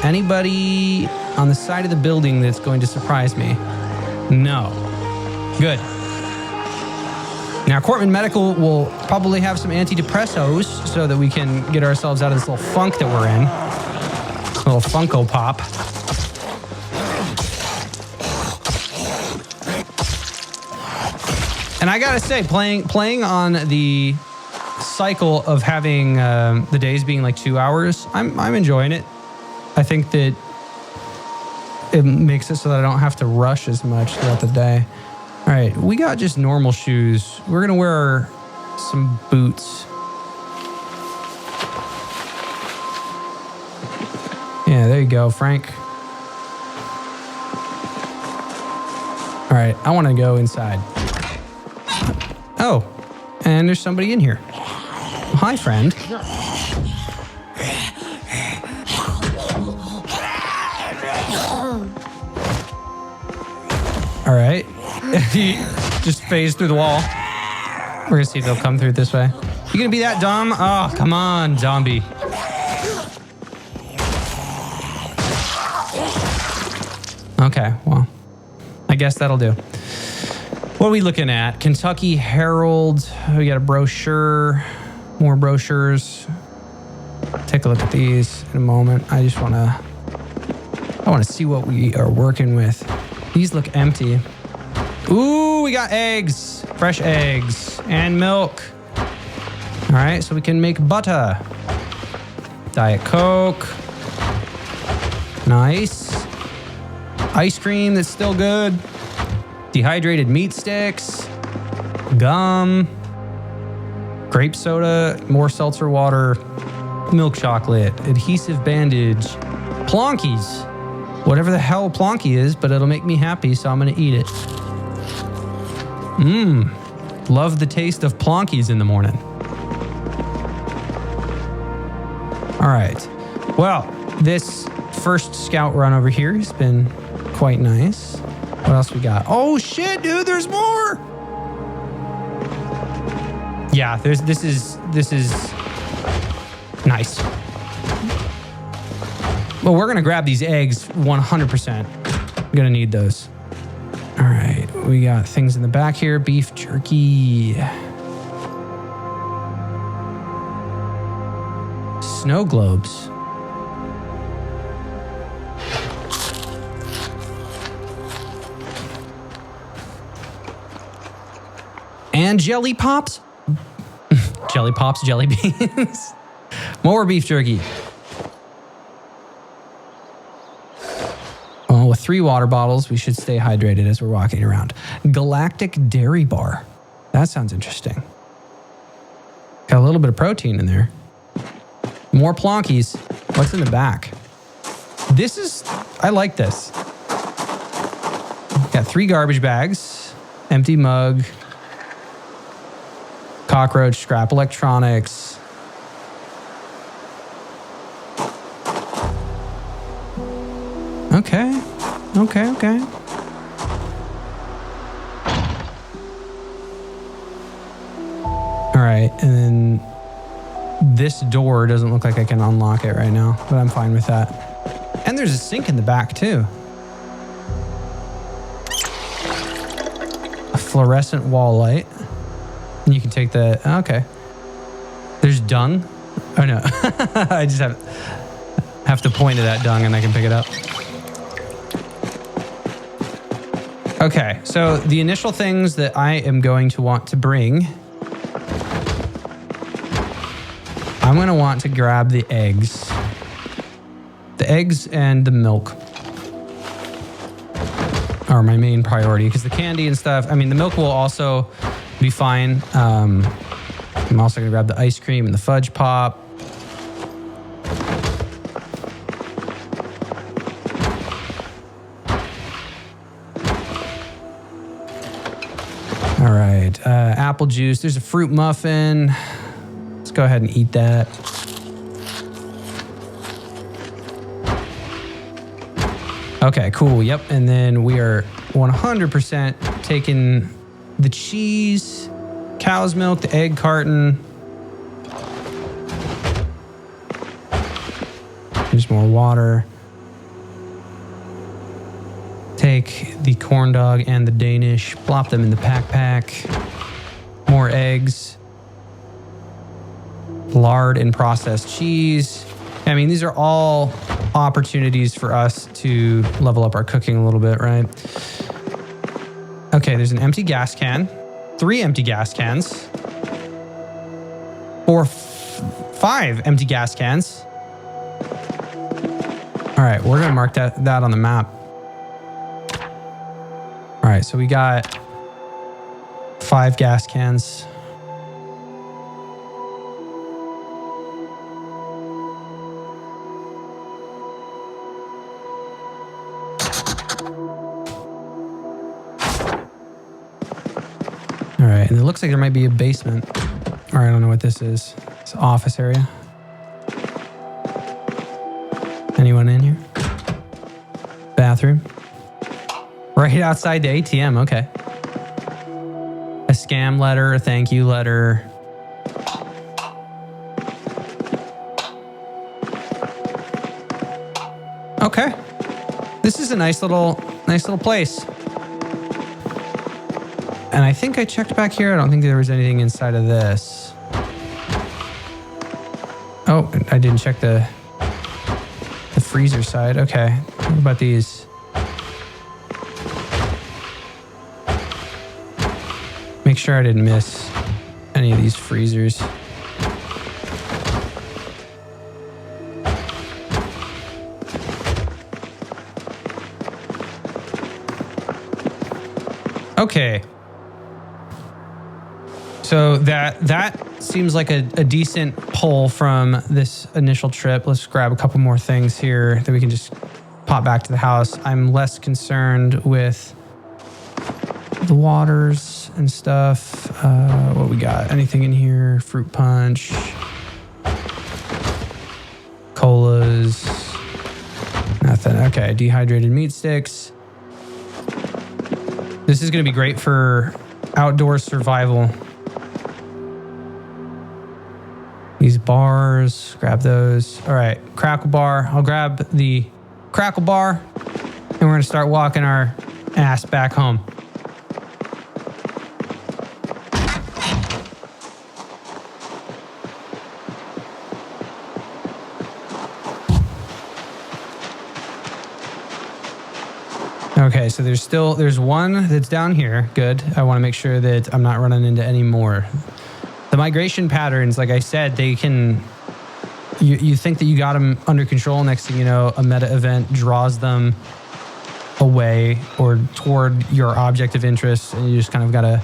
Anybody on the side of the building that's going to surprise me? No. Good. Now, Cortman Medical will probably have some antidepressants so that we can get ourselves out of this little funk that we're in. A little Funko Pop. And I gotta say, playing on the cycle of having the days being like 2 hours, I'm enjoying it. I think that it makes it so that I don't have to rush as much throughout the day. All right, we got just normal shoes. We're gonna wear some boots. Yeah, there you go, Frank. All right, I wanna go inside. Oh, and there's somebody in here. Hi, friend. All right. He just phased through the wall. We're going to see if they'll come through this way. You going to be that dumb? Oh, come on, zombie. Okay, well, I guess that'll do. What are we looking at? Kentucky Herald. We got a brochure. More brochures. Take a look at these in a moment. I want to see what we are working with. These look empty. Ooh, we got eggs. Fresh eggs and milk. All right, so we can make butter. Diet Coke. Nice. Ice cream that's still good. Dehydrated meat sticks. Gum. Grape soda. More seltzer water. Milk chocolate. Adhesive bandage. Plonkies. Whatever the hell Plonky is, but it'll make me happy, so I'm going to eat it. Love the taste of Plonkies in the morning. All right. Well, this first scout run over here has been quite nice. What else we got? Oh, shit, dude, there's more. Yeah, this is nice. Well, we're gonna grab these eggs 100%. Gonna need those. All right, we got things in the back here. Beef jerky. Snow globes. And jelly pops. Jelly pops, jelly beans. More beef jerky. Well, with 3 water bottles, we should stay hydrated as we're walking around. Galactic Dairy Bar. That sounds interesting. Got a little bit of protein in there. More Plonkies. What's in the back? I like this. Got 3 garbage bags, empty mug, cockroach, scrap electronics. Okay. All right, and then this door doesn't look like I can unlock it right now, but I'm fine with that. And there's a sink in the back too. A fluorescent wall light. And you can take the, okay. There's dung. Oh no, I just have to point to that dung and I can pick it up. Okay, so the initial things that I am going to want to bring, I'm going to want to grab the eggs. The eggs and the milk are my main priority because the candy and stuff, I mean, the milk will also be fine. I'm also going to grab the ice cream and the fudge pop. All right, apple juice. There's a fruit muffin. Let's go ahead and eat that. Okay, cool. Yep. And then we are 100% taking the cheese, cow's milk, the egg carton. There's more water. Take the corn dog and the Danish, plop them in the pack. More eggs. Lard and processed cheese. I mean, these are all opportunities for us to level up our cooking a little bit, right? Okay, there's an empty gas can. 3 empty gas cans. Or 5 empty gas cans. All right, we're gonna mark that on the map. All right, so we got 5 gas cans. All right, and it looks like there might be a basement. All right, I don't know what this is. It's an office area. Anyone in here? Bathroom. Right outside the ATM, okay. A scam letter, a thank you letter. Okay. This is a nice little place. And I think I checked back here. I don't think there was anything inside of this. Oh, I didn't check the freezer side. Okay. What about these? Make sure I didn't miss any of these freezers. Okay. So that seems like a decent pull from this initial trip. Let's grab a couple more things here that we can just pop back to the house. I'm less concerned with the waters and stuff. What we got? Anything in here? Fruit punch. Colas. Nothing. Okay, dehydrated meat sticks. This is going to be great for outdoor survival. These bars, grab those. All right, crackle bar. I'll grab the crackle bar and we're gonna start walking our ass back home. Okay, so there's one that's down here. Good. I want to make sure that I'm not running into any more. The migration patterns, like I said, they can... You think that you got them under control. Next thing you know, a meta event draws them away or toward your object of interest, and you just kind of got to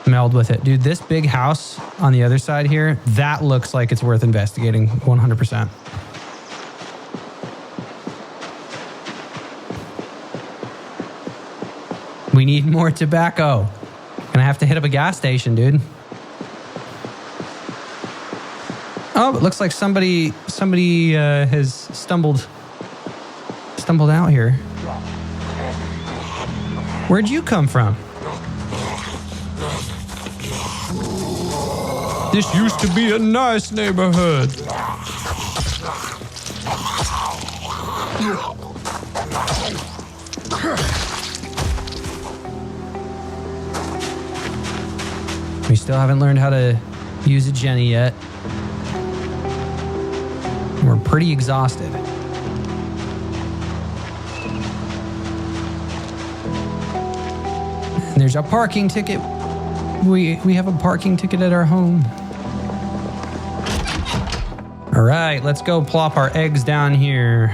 meld with it. Dude, this big house on the other side here, that looks like it's worth investigating 100%. We need more tobacco. Gonna have to hit up a gas station, dude. Oh, it looks like somebody has stumbled out here. Where'd you come from? This used to be a nice neighborhood. We still haven't learned how to use a Jenny yet. We're pretty exhausted. And there's a parking ticket. We have a parking ticket at our home. All right, let's go plop our eggs down here.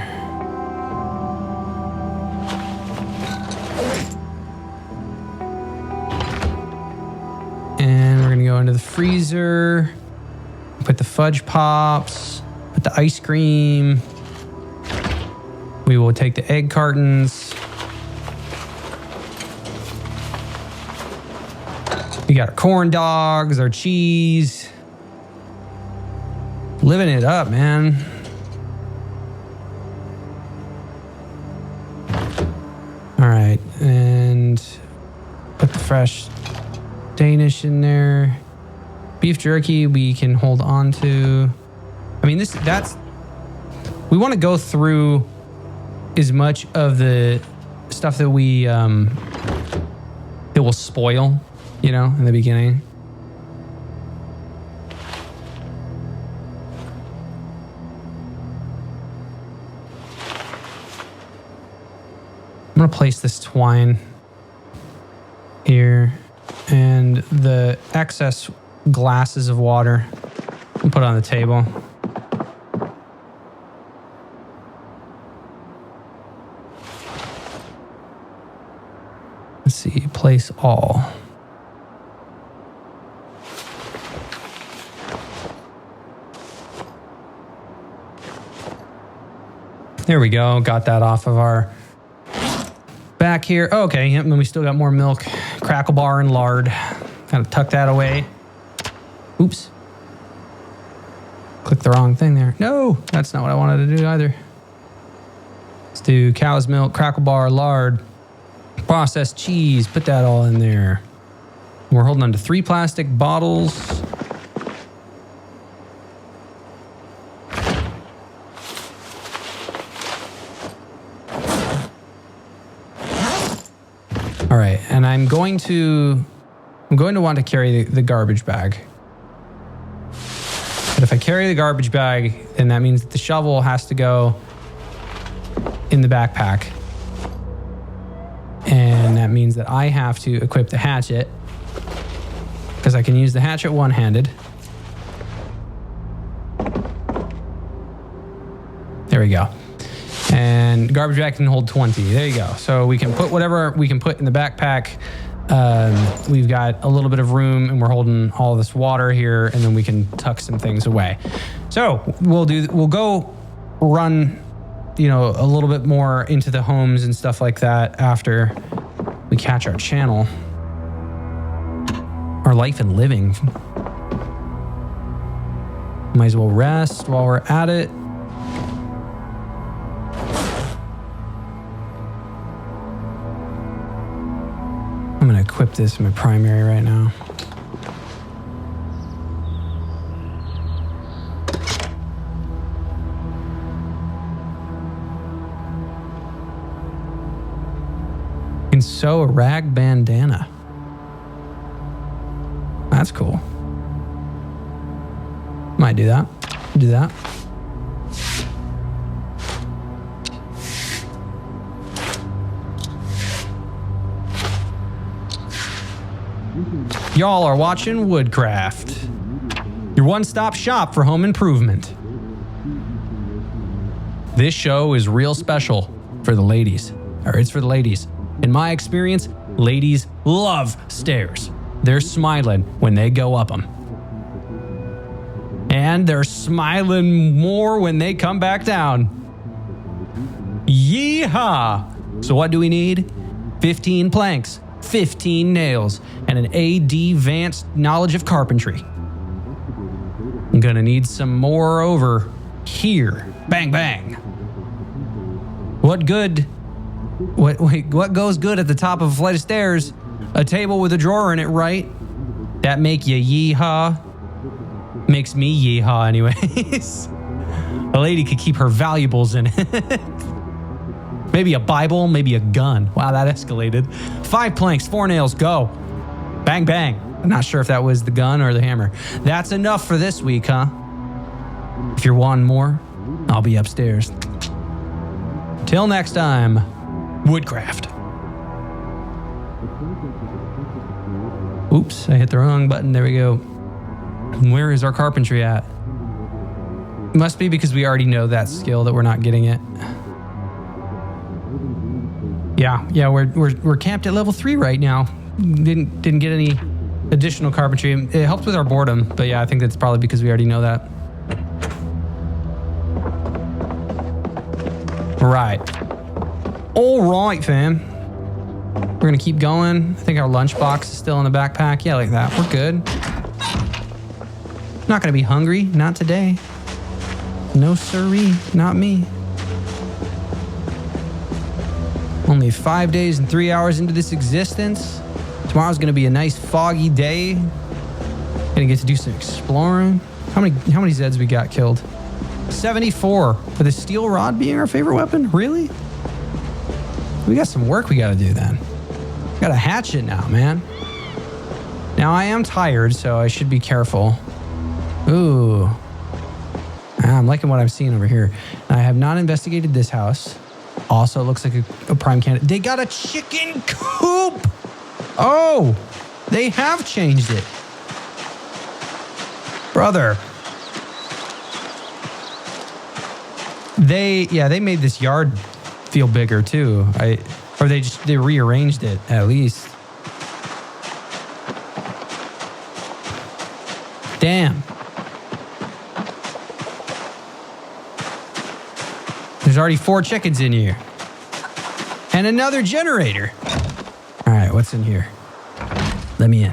And we're gonna go into the freezer, put the fudge pops, put the ice cream. We will take the egg cartons. We got our corn dogs, our cheese. Living it up, man. All right, and put the fresh Danish in there. Beef jerky we can hold on to. I mean, we want to go through as much of the stuff that that will spoil, you know, in the beginning. I'm gonna place this twine here, and the excess glasses of water I'll put on the table. Let's see, place all. There we go, got that off of our back here. Oh, okay, yep, and we still got more milk, crackle bar and lard. Kind of tuck that away. Oops. Clicked the wrong thing there. No, that's not what I wanted to do either. Let's do cow's milk, crackle bar, lard, processed cheese. Put that all in there. We're holding on to 3 plastic bottles. All right, and I'm going to want to carry the garbage bag. But if I carry the garbage bag, then that means that the shovel has to go in the backpack. And that means that I have to equip the hatchet, because I can use the hatchet one-handed. There we go. And garbage bag can hold 20. There you go. So we can put whatever we can put in the backpack. We've got a little bit of room, and we're holding all this water here, and then we can tuck some things away. So we'll go run, you know, a little bit more into the homes and stuff like that after we catch our channel. Our life and living. Might as well rest while we're at it. I'm gonna equip this in my primary right now. sew a rag bandana. That's cool. Might do that. Do that. Y'all are watching Woodcraft, your one-stop shop for home improvement. This show is real special for the ladies, or it's for the ladies. In my experience, ladies love stairs. They're smiling when they go up them. And they're smiling more when they come back down. Yeehaw! So what do we need? 15 planks, 15 nails, and an advanced knowledge of carpentry. I'm gonna need some more over here. Bang, bang. What goes good at the top of a flight of stairs? A table with a drawer in it, right? That make you yeehaw? Makes me yeehaw anyways. A lady could keep her valuables in it. Maybe a Bible, maybe a gun. Wow, that escalated. 5 planks, 4 nails, go. Bang, bang. I'm not sure if that was the gun or the hammer. That's enough for this week, huh? If you're wanting more, I'll be upstairs. Till next time, Woodcraft. Oops, I hit the wrong button. There we go. Where is our carpentry at? Must be because we already know that skill that we're not getting it. Yeah, we're camped at level 3 right now. Didn't get any additional carpentry. It helped with our boredom, but yeah, I think that's probably because we already know that. Right. All right, fam. We're gonna keep going. I think our lunchbox is still in the backpack. Yeah, like that. We're good. Not gonna be hungry. Not today. No siree. Not me. Only 5 days and 3 hours into this existence. Tomorrow's gonna be a nice foggy day. Gonna get to do some exploring. How many Zeds we got killed? 74. With a steel rod being our favorite weapon? Really? We got some work we gotta do then. Got a hatchet now, man. Now I am tired, so I should be careful. Ooh. I'm liking what I'm seeing over here. I have not investigated this house. Also, it looks like a prime candidate. They got a chicken coop! Oh! They have changed it. Brother. They made this yard feel bigger too. They rearranged it at least. Damn. There's already 4 chickens in here. And another generator. All right, what's in here? Let me in.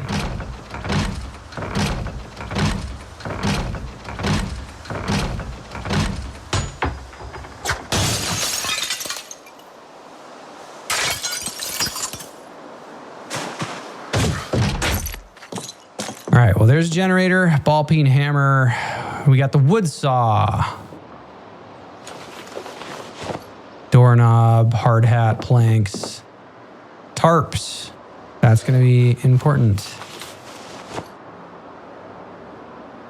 All right, well, there's a generator, ball peen hammer. We got the wood saw. Doorknob, hard hat, planks, tarps. That's going to be important.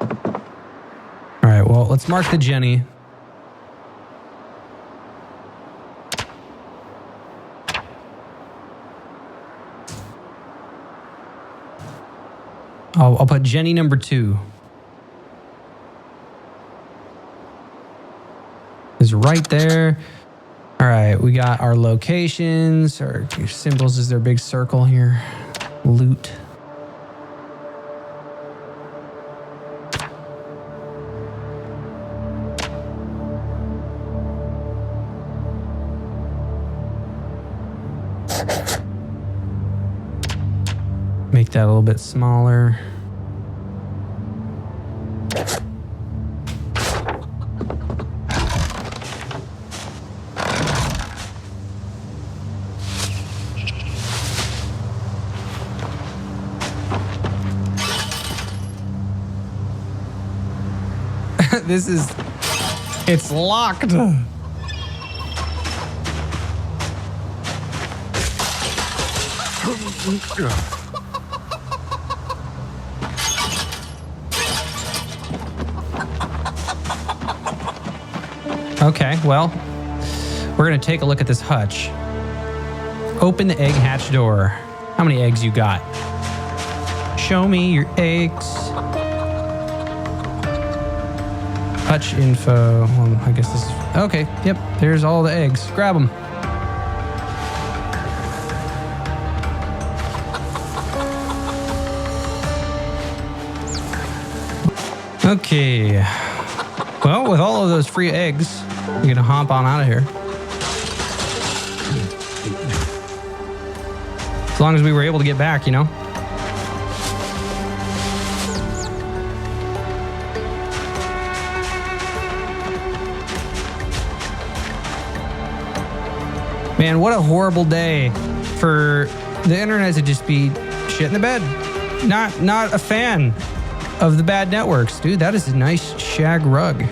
All right, well, let's mark the Jenny. I'll put Jenny number 2. Is right there. All right, we got our locations. Our symbols is their big circle here. Loot. Make that a little bit smaller. It's locked. Okay, well, we're gonna take a look at this hutch. Open the egg hatch door. How many eggs you got? Show me your eggs. Hutch info. Well, I guess this is... Okay, yep, there's all the eggs. Grab them. Okay. Well, with all of those free eggs, you're gonna hop on out of here. As long as we were able to get back, you know? Man, what a horrible day for the internet to just be shit in the bed. Not a fan of the bad networks. Dude, that is a nice shag rug.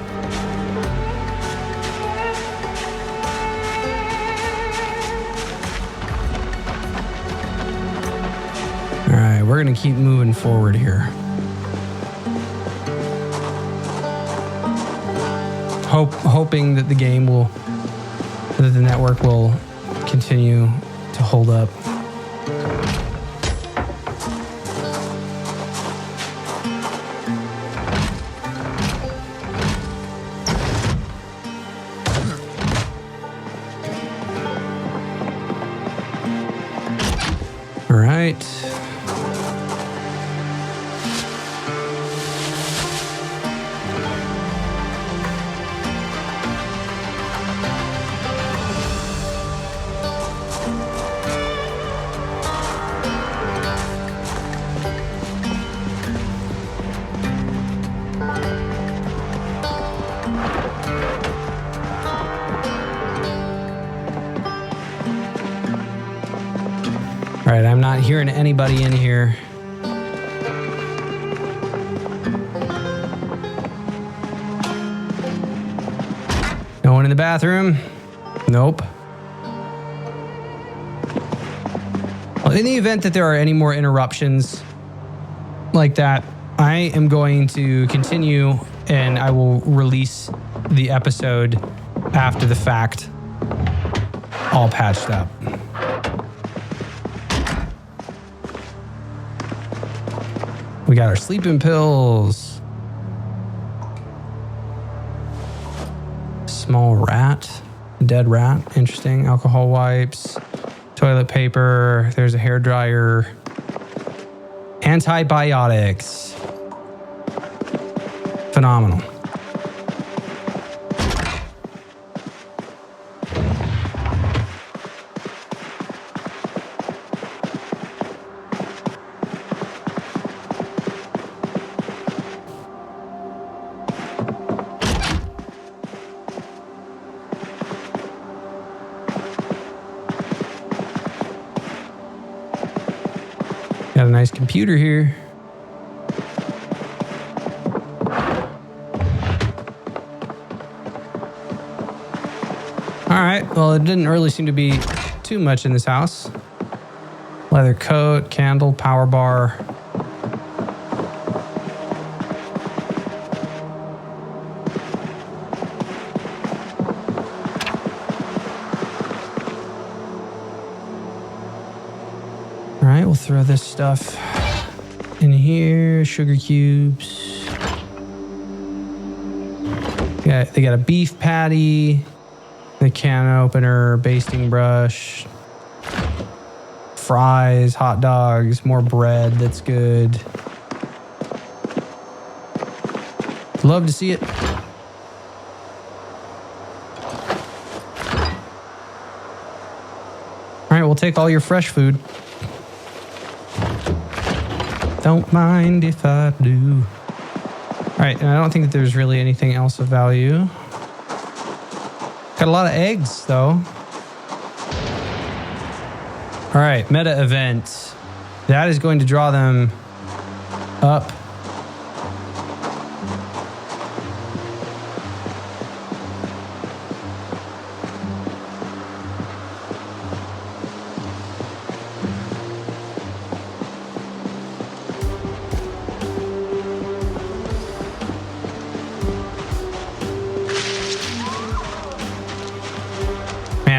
All right, we're gonna keep moving forward here. Hoping that the game will, that the network will continue to hold up. All right. All right, I'm not hearing anybody in here. No one in the bathroom? Nope. Well, in the event that there are any more interruptions like that, I am going to continue and I will release the episode after the fact, all patched up. We got our sleeping pills. Small rat. Dead rat. Interesting. Alcohol wipes. Toilet paper. There's a hairdryer. Antibiotics. Phenomenal. Got a nice computer here. All right, well, it didn't really seem to be too much in this house. Leather coat, candle, power bar. All right, we'll throw this stuff in here. Sugar cubes. Yeah, they got a beef patty, the can opener, basting brush, fries, hot dogs, more bread. That's good. Love to see it. All right, we'll take all your fresh food. Don't mind if I do. All right, and I don't think that there's really anything else of value. Got a lot of eggs, though. All right, meta event. That is going to draw them up.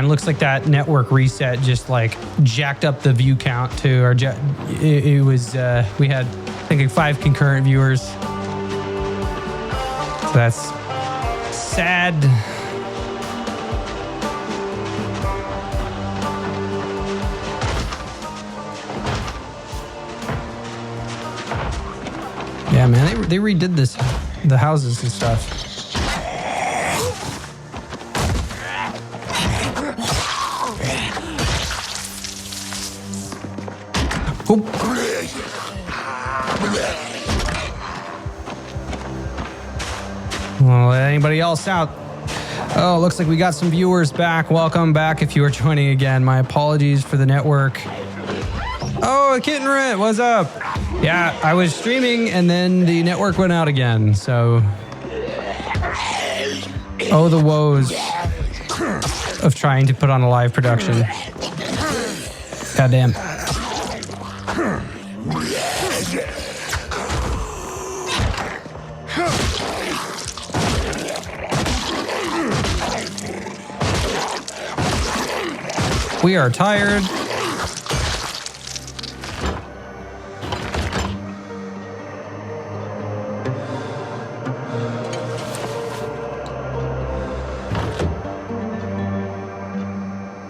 Man, looks like that network reset just like jacked up the view count to our. It was we had I think 5 concurrent viewers. So that's sad. Yeah, man, they redid the houses and stuff. Well, let anybody else out? Oh, looks like we got some viewers back. Welcome back if you are joining again. My apologies for the network. Oh, Kitten Rent, what's up? Yeah, I was streaming and then the network went out again, so... Oh, the woes of trying to put on a live production. Goddamn. We are tired.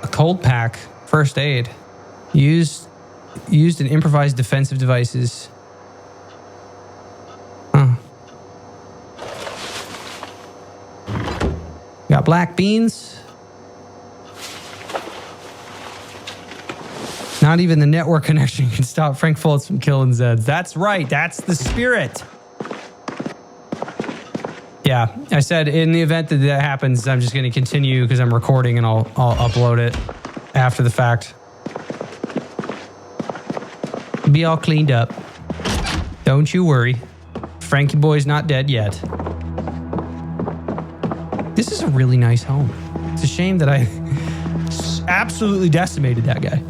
A cold pack, first aid. Used in improvised defensive devices. Huh. Got black beans. Not even the network connection can stop Frank Fultz from killing Zeds. That's right. That's the spirit. Yeah, I said in the event that that happens, I'm just going to continue because I'm recording and I'll upload it after the fact. Be all cleaned up. Don't you worry. Frankie boy's not dead yet. This is a really nice home. It's a shame that I absolutely decimated that guy.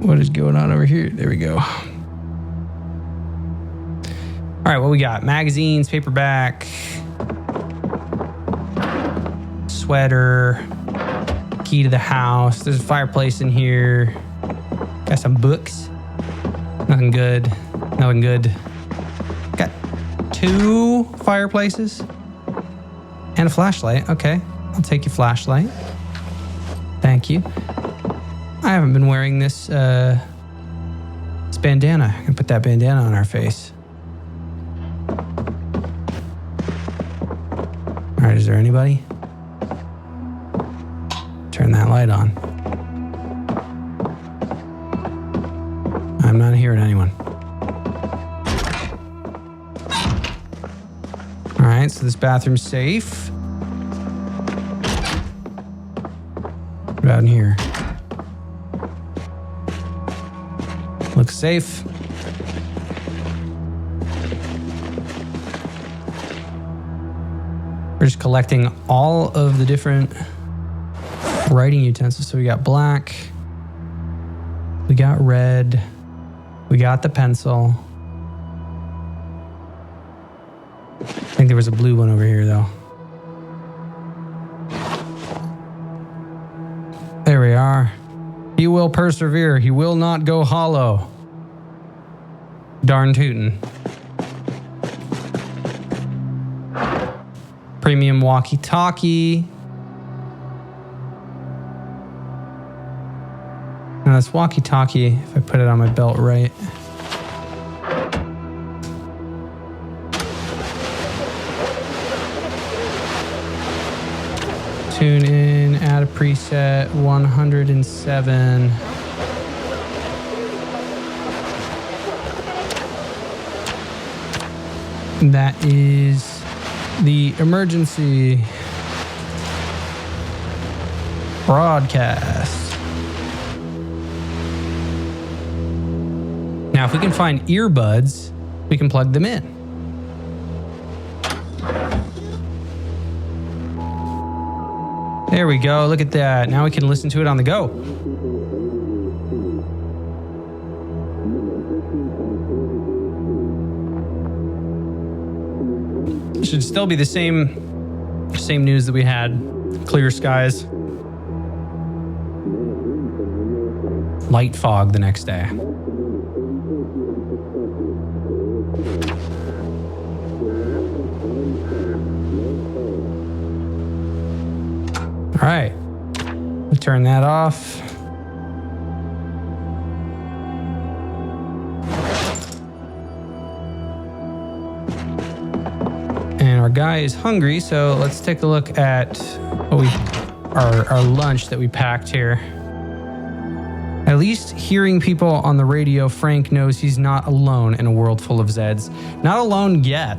What is going on over here? There we go. All right, what we got? Magazines, paperback, sweater, key to the house. There's a fireplace in here. Got some books. Nothing good. Nothing good. Got 2 fireplaces and a flashlight. Okay, I'll take your flashlight. Thank you. I haven't been wearing this bandana. I can put that bandana on our face. All right, is there anybody? Turn that light on. I'm not hearing anyone. All right, so this bathroom's safe. What about in here? Looks safe. We're just collecting all of the different writing utensils. So we got black, we got red, we got the pencil. I think there was a blue one over here though. There we are. He will persevere. He will not go hollow. Darn tootin'. Premium walkie-talkie. Now this walkie-talkie, if I put it on my belt right. Tune in, add a preset, 107. That is the emergency broadcast. Now, if we can find earbuds, we can plug them in. There we go. Look at that. Now we can listen to it on the go. It should still be the same Same news that we had. Clear skies. Light fog the next day. All right. We'll turn that off. And our guy is hungry, so let's take a look at our lunch that we packed here. At least hearing people on the radio, Frank knows he's not alone in a world full of Zeds. Not alone yet,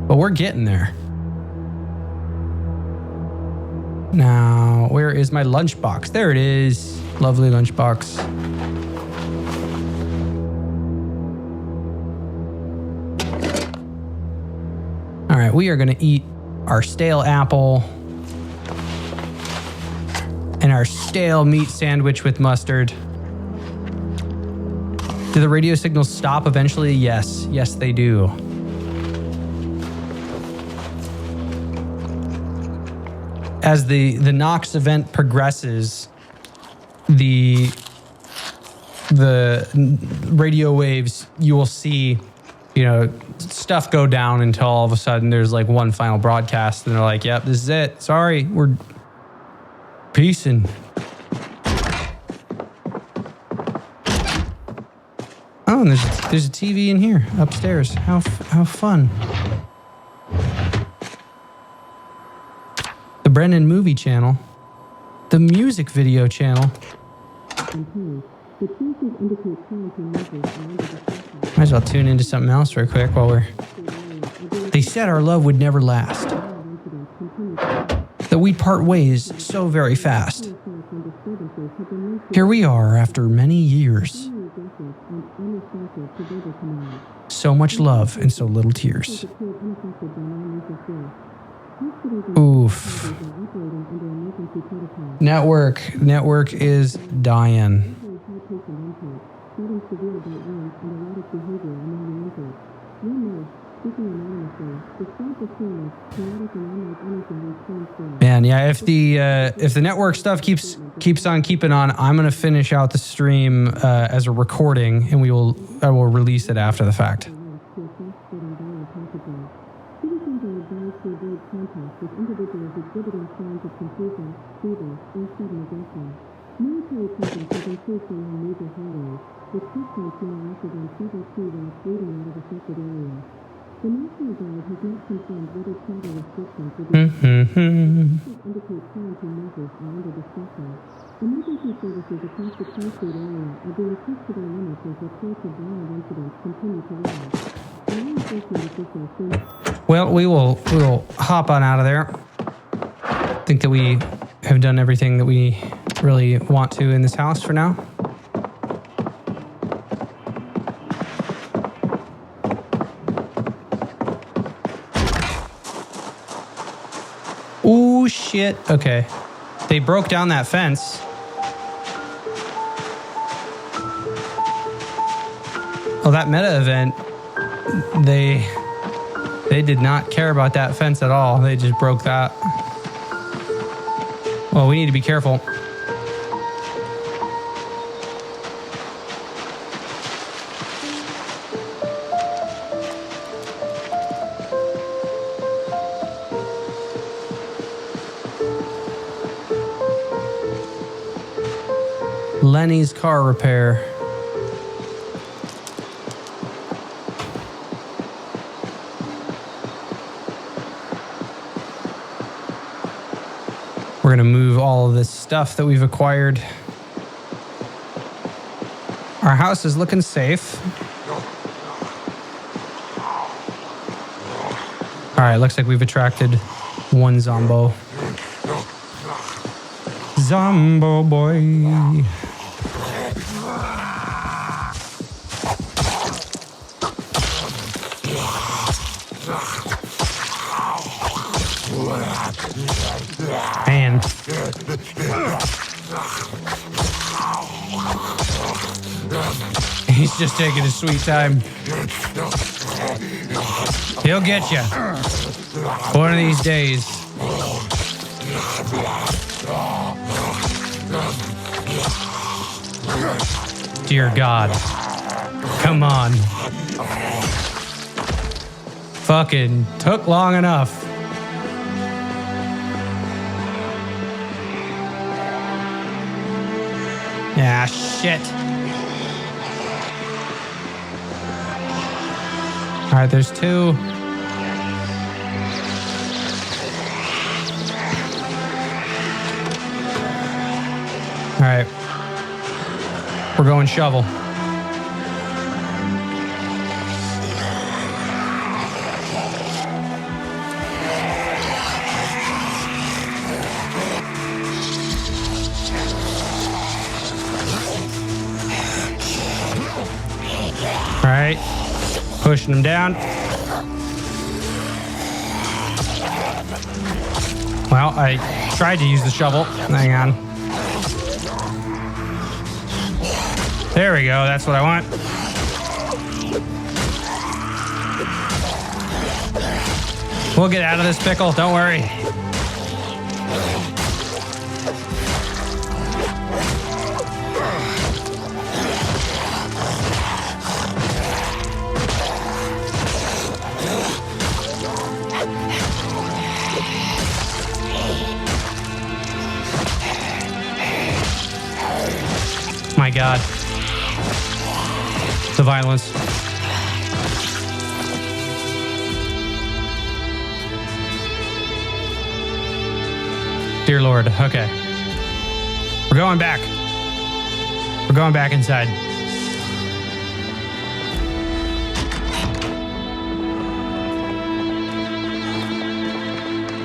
but we're getting there. Now, where is my lunchbox? There it is. Lovely lunchbox. All right, we are going to eat our stale apple and our stale meat sandwich with mustard. Do the radio signals stop eventually? Yes. Yes, they do. As the Knox event progresses, the radio waves, you will see, stuff go down until all of a sudden there's like one final broadcast and they're like, yep, this is it. Sorry, we're peacing. Oh, and there's a TV in here upstairs. How fun. The Brennan Movie Channel. The Music Video Channel. Might as well tune into something else real quick while They said our love would never last. That we'd part ways so very fast. Here we are after many years. So much love and so little tears. Oof. Network is dying. Man, yeah, if the network stuff keeps on keeping on, I'm gonna finish out the stream as a recording, and I will release it after the fact. Well, we will hop on out of there. I think that we have done everything that we really want to in this house for now. Oh shit. Okay. They broke down that fence. Oh, that meta event, they did not care about that fence at all. They just broke that. Well, we need to be careful. Lenny's car repair. We're going to move all of this stuff that we've acquired. Our house is looking safe. All right, looks like we've attracted one Zombo. Zombo boy. Man. He's just taking his sweet time. He'll get you. One of these days. Dear God. Come on. Fucking took long enough. Ah, shit. All right, there's two. All right. We're going shovel. All right. Pushing them down. Well, I tried to use the shovel. Hang on. There we go. That's what I want. We'll get out of this pickle. Don't worry. My God. The violence. Dear Lord. Okay. We're going back. We're going back inside.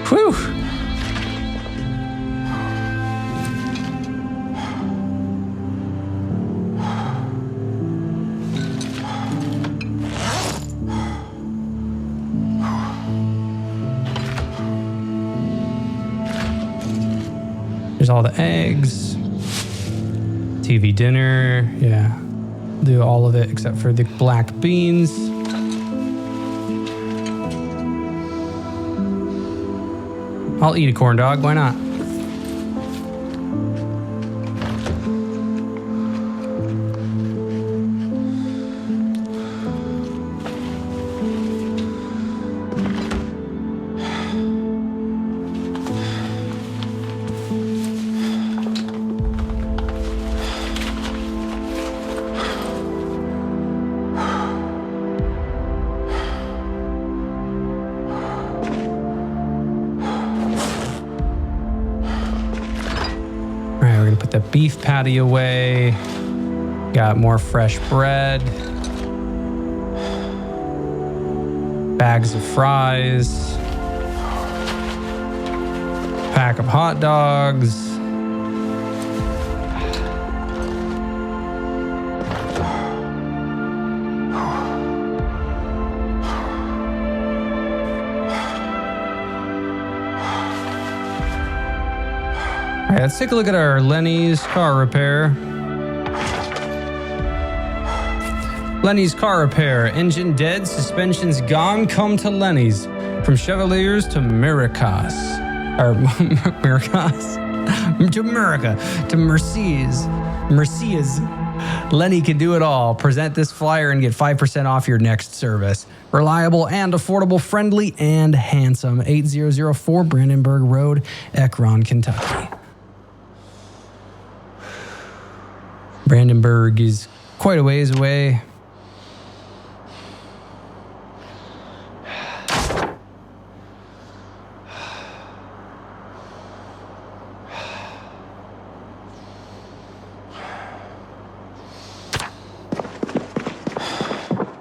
Whew. There's all the eggs. TV dinner. Yeah. Do all of it except for the black beans. I'll eat a corn dog. Why not? Put the beef patty away. Got more fresh bread. Bags of fries. Pack of hot dogs. All right, let's take a look at our Lenny's car repair. Lenny's car repair. Engine dead, suspensions gone. Come to Lenny's. From Chevaliers to Miracas. Or Miracas. To America. To Mercedes. Lenny can do it all. Present this flyer and get 5% off your next service. Reliable and affordable, friendly and handsome. 8004 Brandenburg Road, Ekron, Kentucky. Brandenburg is quite a ways away.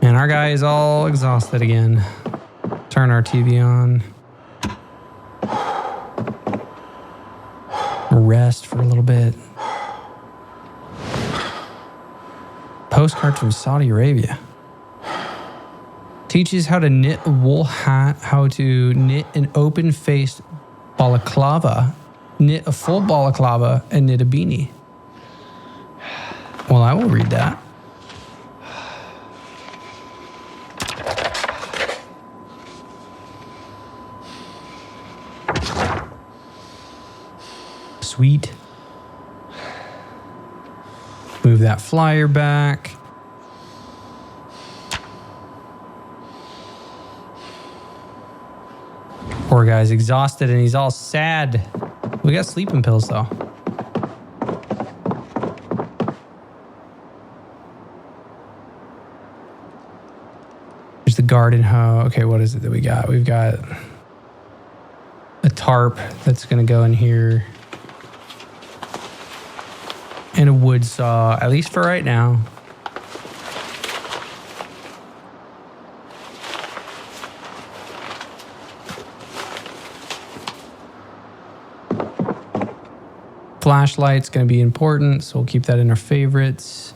And our guy is all exhausted again. Turn our TV on. Rest for a little bit. Postcard from Saudi Arabia. Teaches how to knit a wool hat, how to knit an open-faced balaclava, knit a full balaclava, and knit a beanie. Well, I will read that. Sweet. Move that flyer back. Poor guy's exhausted and he's all sad. We got sleeping pills though. There's the garden hoe. Okay, what is it that we got? We've got a tarp that's gonna go in here. And a wood saw, at least for right now. Flashlight's going to be important, so we'll keep that in our favorites.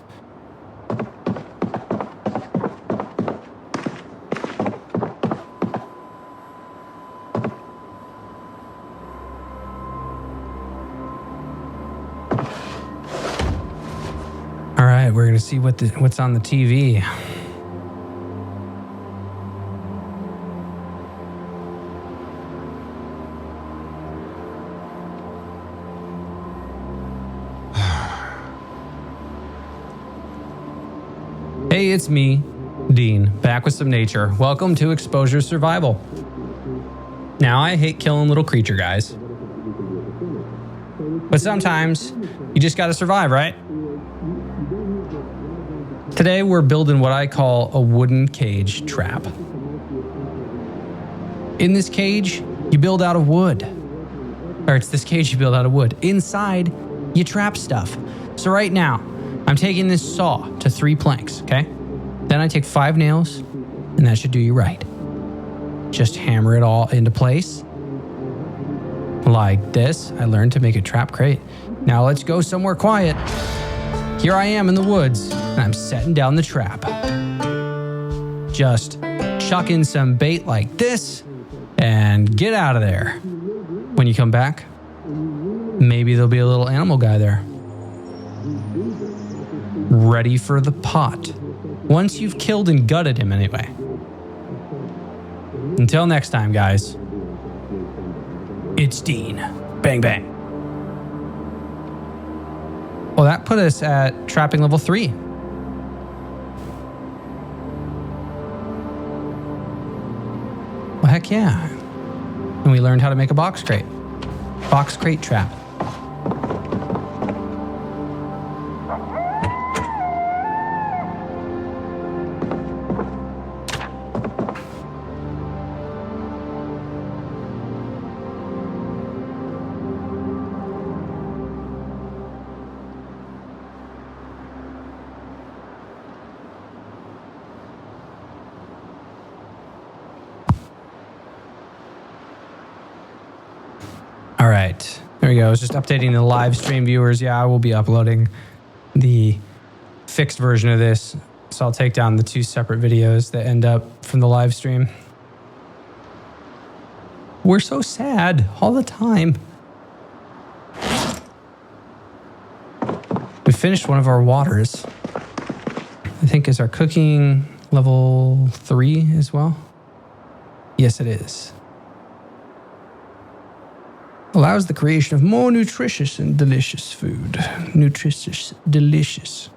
All right, we're going to see what's on the TV. Hey, it's me, Dean, back with some nature. Welcome to Exposure Survival. Now, I hate killing little creature guys. But sometimes, you just gotta survive, right? Today, we're building what I call a wooden cage trap. In this cage, you build out of wood. Or it's this cage you build out of wood. Inside, you trap stuff. So right now, I'm taking this saw to 3 planks, okay? Then I take 5 nails, and that should do you right. Just hammer it all into place. Like this. I learned to make a trap crate. Now let's go somewhere quiet. Here I am in the woods, and I'm setting down the trap. Just chuck in some bait like this, and get out of there. When you come back, maybe there'll be a little animal guy there. Ready for the pot. Once you've killed and gutted him anyway. Until next time, guys. It's Dean. Bang, bang. Well, that put us at trapping level 3. Well, heck yeah. And we learned how to make a box crate. Box crate trap. All right, there we go. I was just updating the live stream viewers. Yeah, I will be uploading the fixed version of this. So I'll take down the 2 separate videos that end up from the live stream. We're so sad all the time. We finished one of our waters. I think is our cooking level 3 as well? Yes, it is. Allows the creation of more nutritious and delicious food. Nutritious, delicious.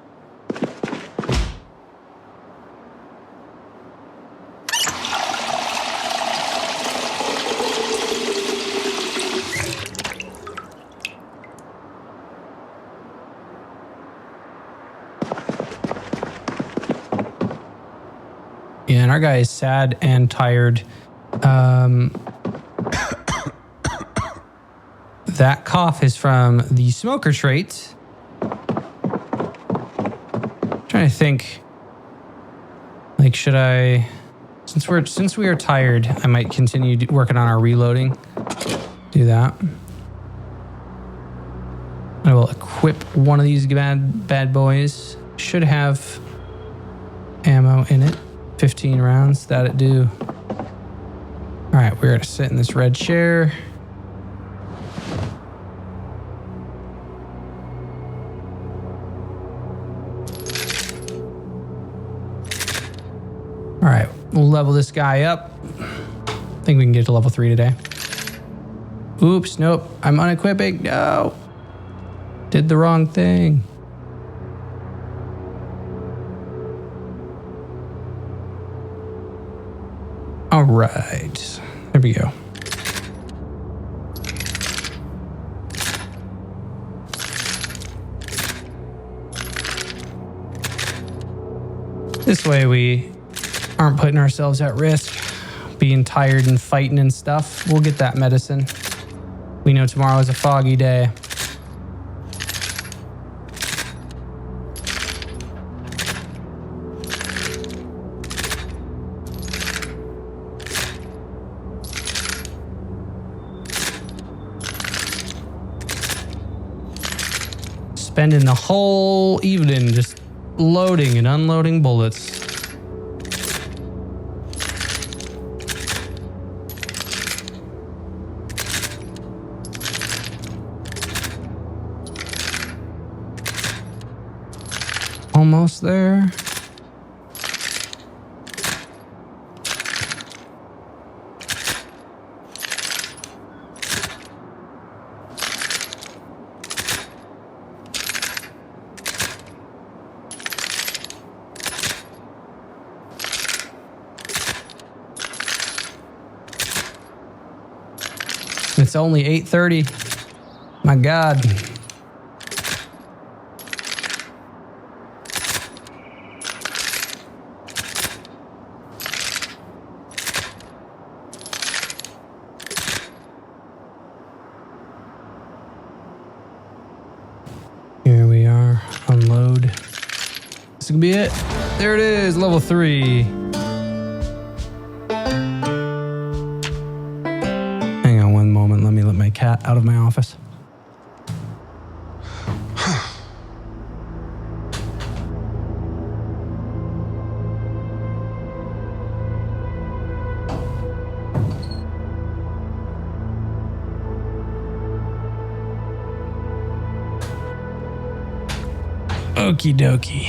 Yeah, and our guy is sad and tired. That cough is from the smoker trait. Trying to think, like, should I, since we are tired, I might continue working on our reloading. Do that. I will equip one of these bad boys. Should have ammo in it. 15 rounds. That'd do. All right, we're gonna sit in this red chair. All right, we'll level this guy up. I think we can get to level 3 today. Oops, nope, I'm unequipping. No, Did the wrong thing. All right. There we go. This way we aren't putting ourselves at risk, being tired and fighting and stuff. We'll get that medicine. We know tomorrow is a foggy day. Spending the whole evening just loading and unloading bullets. Almost there. It's only 8:30. My God. Here we are. Unload. This could be it. There it is, level 3. Hang on one moment. Let me let my cat out of my office. Okie dokie.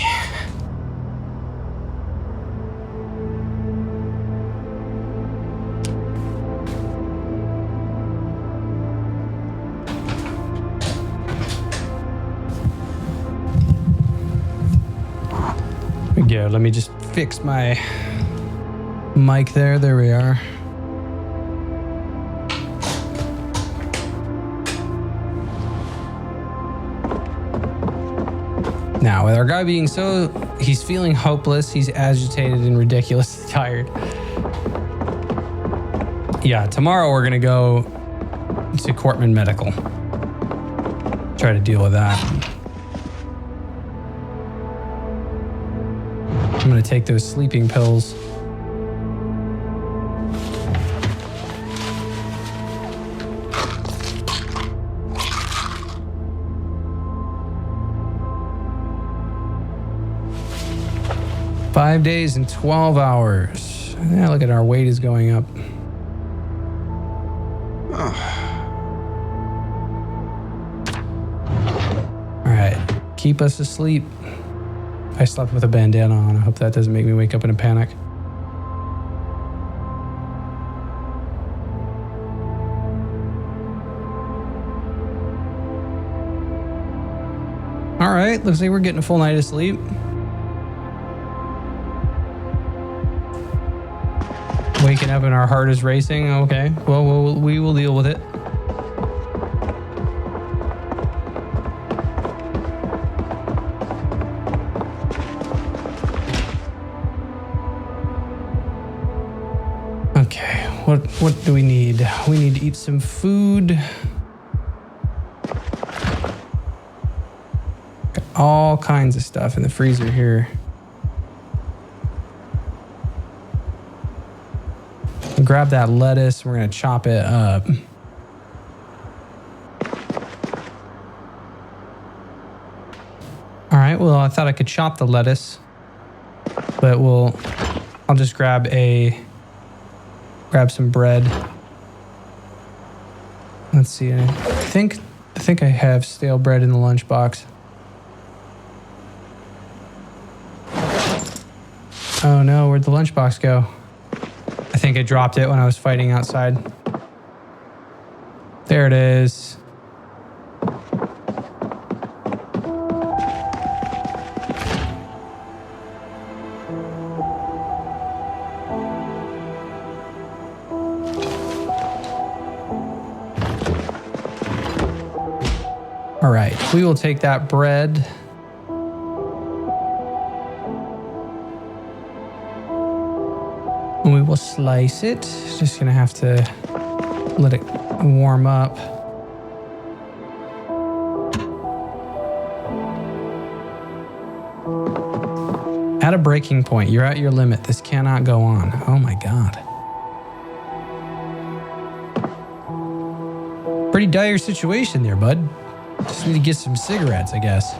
There we go. Let me just fix my mic there. There we are. Now, with our guy being he's feeling hopeless, he's agitated and ridiculously tired. Yeah, tomorrow we're gonna go to Cortman Medical. Try to deal with that. I'm gonna take those sleeping pills. Five days and 12 hours. Yeah, look at our weight is going up. All right, keep us asleep. I slept with a bandana on. I hope that doesn't make me wake up in a panic. All right, looks like we're getting a full night of sleep. Waking up and our heart is racing. Okay, well, we will deal with it. Okay, what do we need? We need to eat some food. Got all kinds of stuff in the freezer here. Grab that lettuce. We're going to chop it up. All right. Well, I thought I could chop the lettuce, but I'll just grab some bread. Let's see. I think I have stale bread in the lunchbox. Oh no, where'd the lunchbox go? I think I dropped it when I was fighting outside. There it is. All right, we will take that bread. And we will slice it. Just gonna have to let it warm up. At a breaking point, you're at your limit. This cannot go on. Oh my God. Pretty dire situation there, bud. Just need to get some cigarettes, I guess.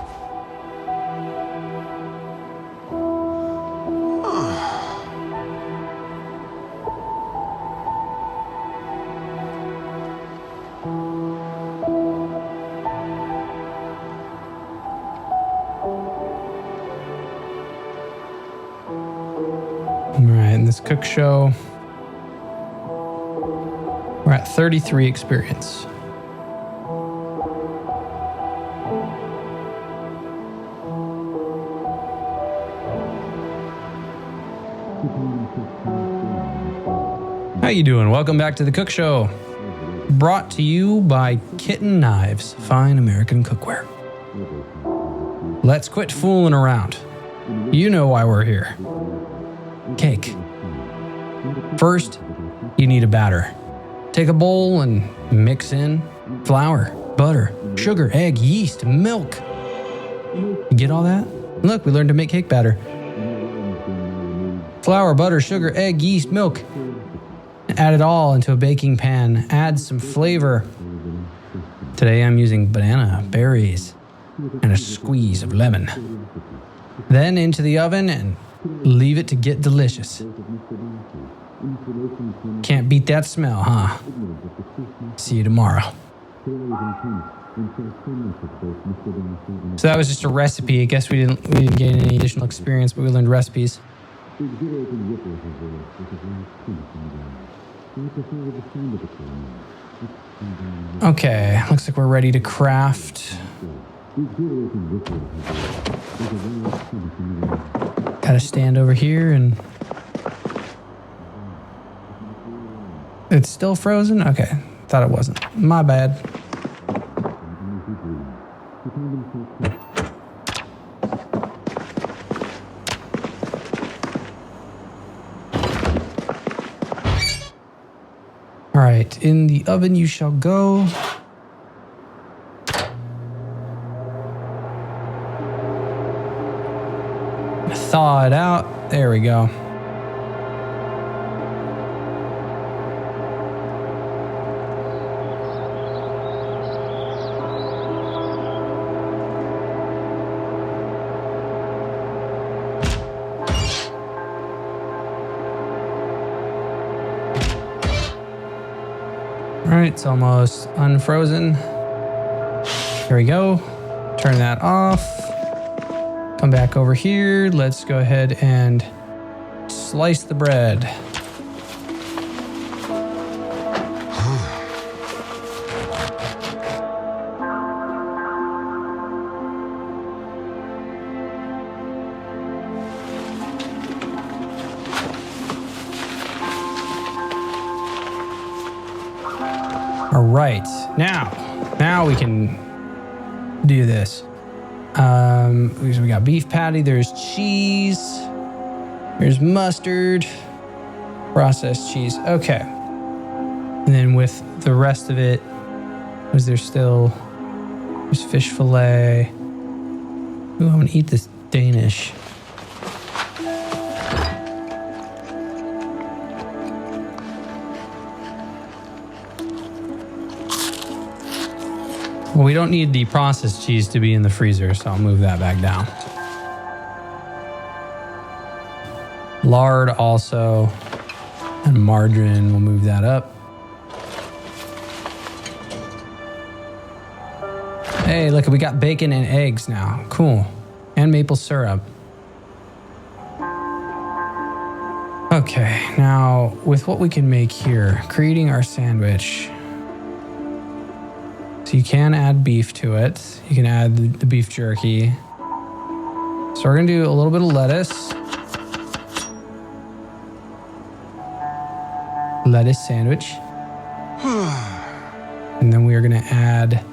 All right, in this cook show, we're at 33 experience. How you doing? Welcome back to the Cook Show. Brought to you by Kitten Knives, fine American cookware. Let's quit fooling around. You know why we're here. Cake. First, you need a batter. Take a bowl and mix in flour, butter, sugar, egg, yeast, milk. You get all that? Look, we learned to make cake batter. Flour, butter, sugar, egg, yeast, milk. Add it all into a baking pan. Add some flavor. Today I'm using banana, berries, and a squeeze of lemon. Then into the oven and leave it to get delicious. Can't beat that smell, huh? See you tomorrow. So that was just a recipe. I guess we didn't gain any additional experience, but we learned recipes. Okay, looks like we're ready to craft. Gotta stand over here and... It's still frozen? Okay, thought it wasn't. My bad. All right, in the oven you shall go. Thaw it out. There we go. All right, it's almost unfrozen. Here we go. Turn that off. Come back over here. Let's go ahead and slice the bread. All right, now we can do this. We got beef patty, there's cheese, there's mustard, processed cheese. Okay. And then with the rest of it, was there still, there's fish fillet. Ooh, I'm gonna eat this Danish. Well, we don't need the processed cheese to be in the freezer, so I'll move that back down. Lard also, and margarine, we'll move that up. Hey, look, we got bacon and eggs now. Cool. And maple syrup. Okay, now with what we can make here, creating our sandwich. So you can add beef to it. You can add the beef jerky. So we're gonna do a little bit of lettuce. Lettuce sandwich. And then we are gonna add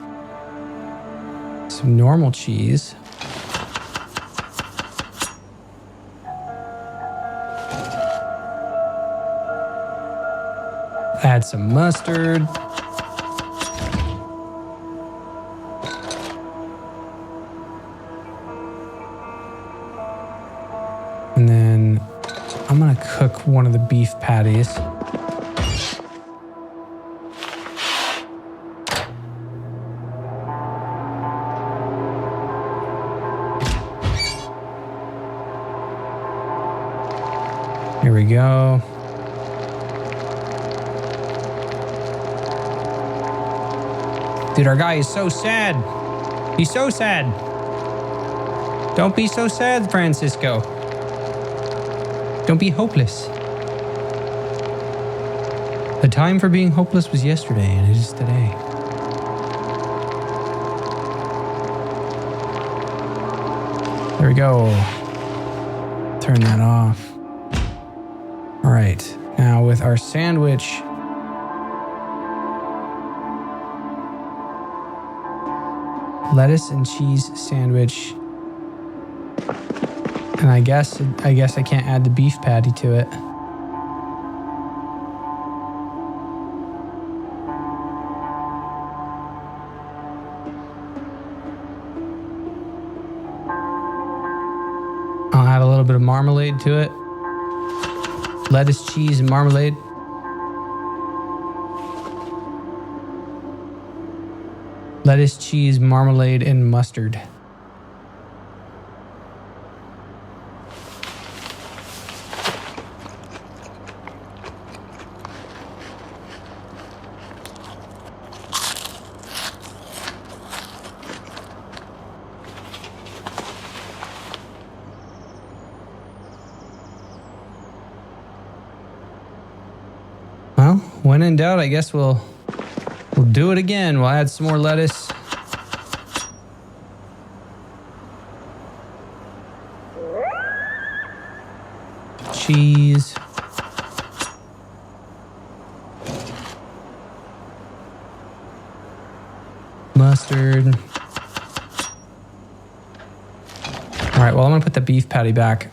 Some normal cheese. Add some mustard. And then I'm gonna cook one of the beef patties. Here we go. Dude, our guy is so sad. He's so sad. Don't be so sad, Francisco. Don't be hopeless. The time for being hopeless was yesterday, and it is today. There we go. Turn that off. All right, now with our sandwich, lettuce and cheese sandwich, and I guess I can't add the beef patty to it. I'll add a little bit of marmalade to it. Lettuce, cheese, and marmalade. Lettuce, cheese, marmalade, and mustard. Well, when in doubt, I guess we'll do it again. We'll add some more lettuce. Cheese. Mustard. All right, well, I'm gonna put the beef patty back.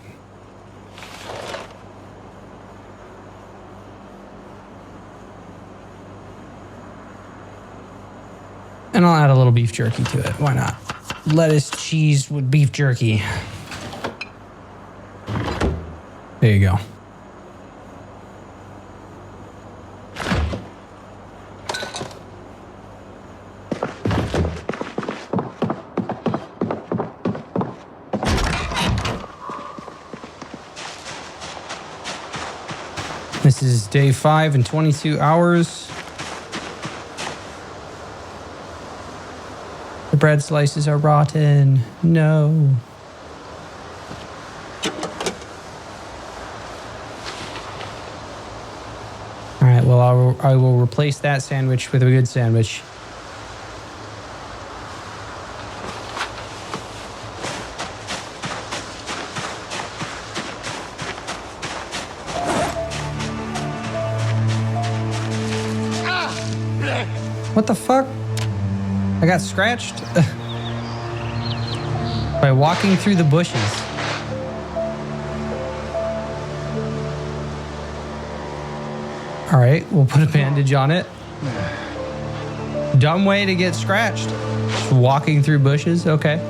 And I'll add a little beef jerky to it. Why not? Lettuce, cheese with beef jerky. There you go. This is day 5 and 22 hours. The bread slices are rotten. No. All right, well, I will replace that sandwich with a good sandwich. What the fuck? I got scratched by walking through the bushes. All right, we'll put a bandage on it. Dumb way to get scratched. Just walking through bushes, okay.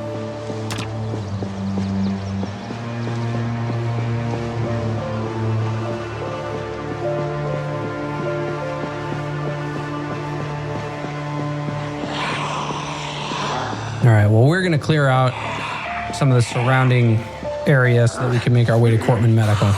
All right, well, we're going to clear out some of the surrounding area so that we can make our way to Cortman Medical.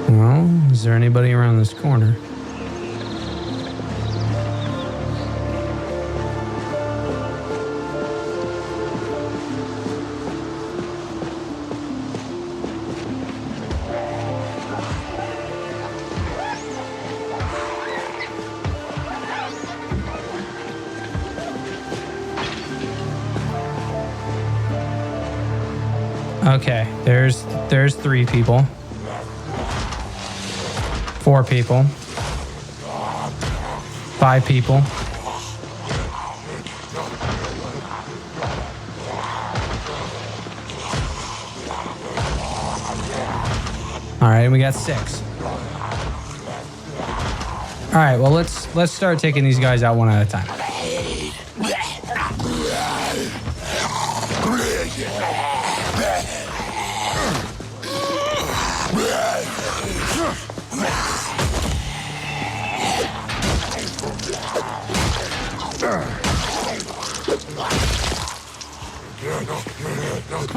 Well, is there anybody around this corner? Okay, there's 3 people. 4 people. 5 people. All right, and we got 6. All right, well let's start taking these guys out one at a time.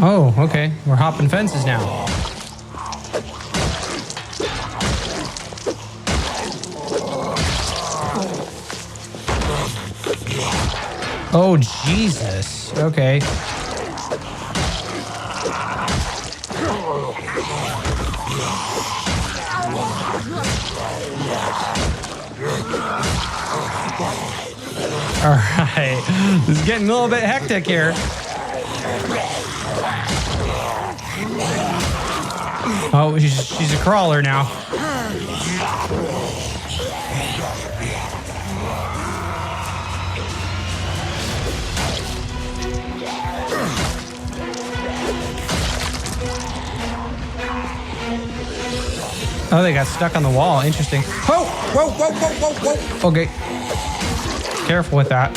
Oh, okay. We're hopping fences now. Oh, Jesus. Okay. All right. This is getting a little bit hectic here. Oh, she's a crawler now. Oh, they got stuck on the wall. Interesting. Whoa, whoa, whoa, whoa, whoa, whoa. Okay. Careful with that.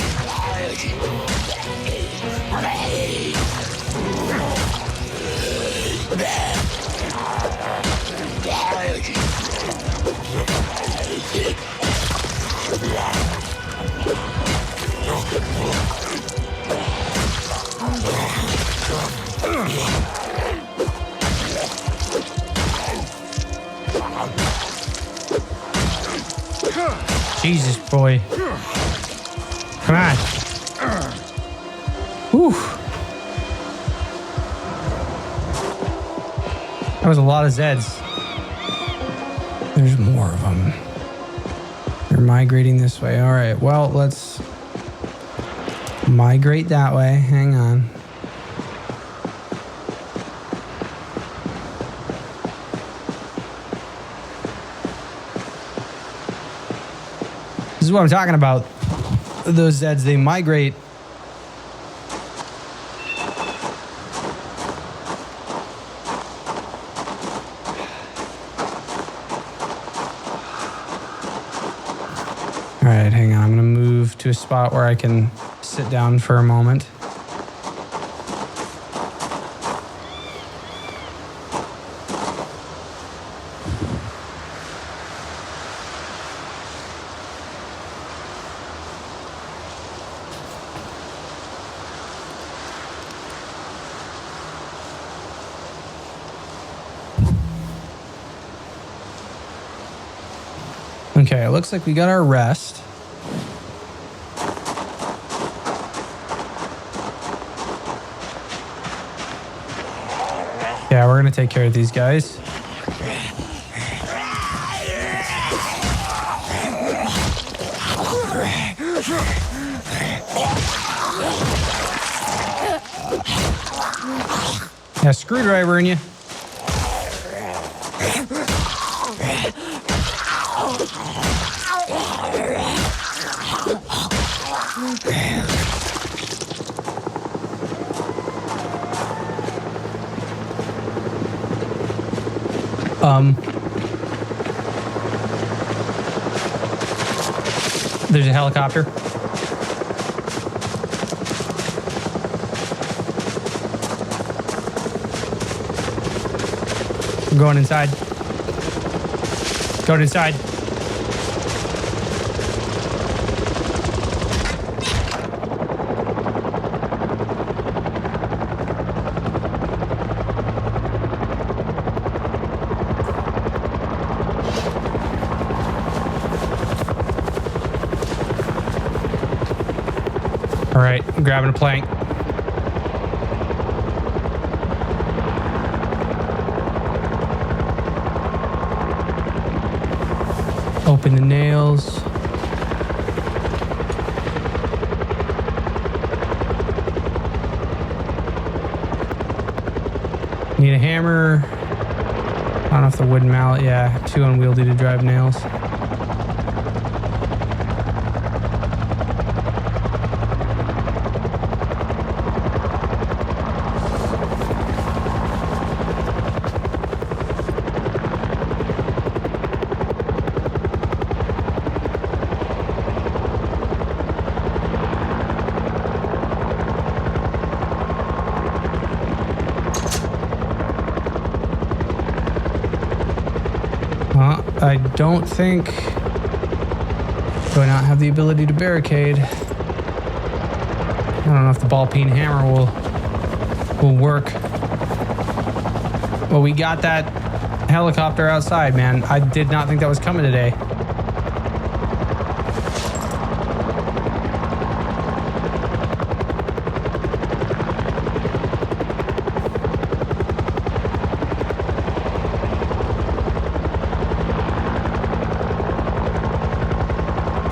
Jesus, boy. Come on. Whew. That was a lot of Zeds. There's more of them. They're migrating this way. All right, well, let's migrate that way. Hang on. This is what I'm talking about. Those Zeds, they migrate. All right, hang on. I'm going to move to a spot where I can sit down for a moment. Okay, it looks like we got our rest. Yeah, we're gonna take care of these guys. Yeah, screwdriver in you. There's a helicopter. I'm going inside. Going inside. All right, I'm grabbing a plank. Open the nails. a hammer. I don't know if the wooden mallet, yeah, too unwieldy to drive nails. I don't think... Do I not have the ability to barricade? I don't know if the ball-peen hammer will work. Well, we got that helicopter outside, man. I did not think that was coming today.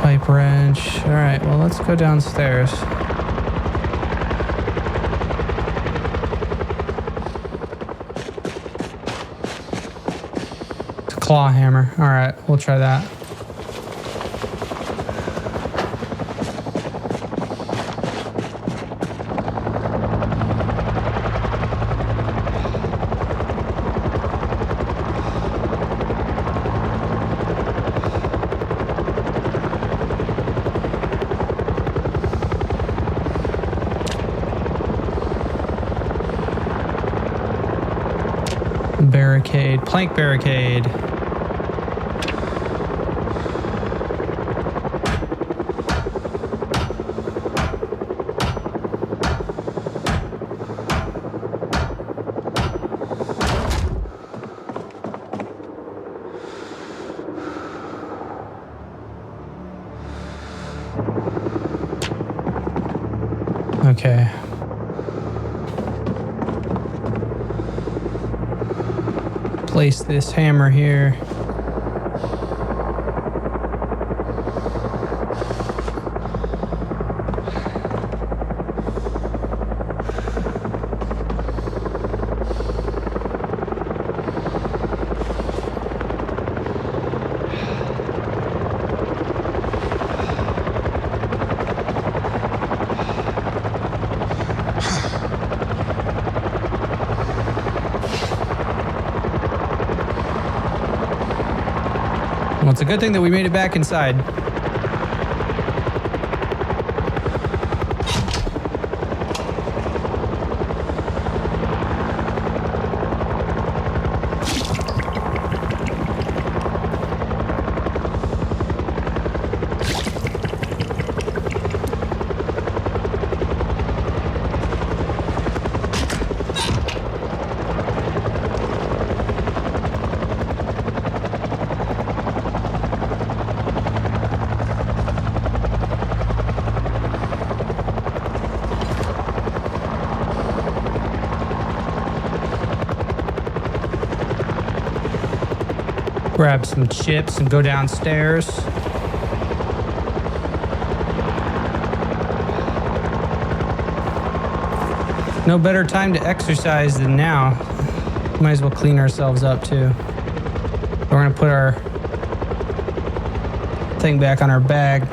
Pipe wrench. All right, well, let's go downstairs. It's a claw hammer. All right, we'll try that. Barricade, plank barricade. Okay. Place this hammer here. Well, it's a good thing that we made it back inside. Grab some chips and go downstairs. No better time to exercise than now. Might as well clean ourselves up too. We're gonna put our thing back on our bag.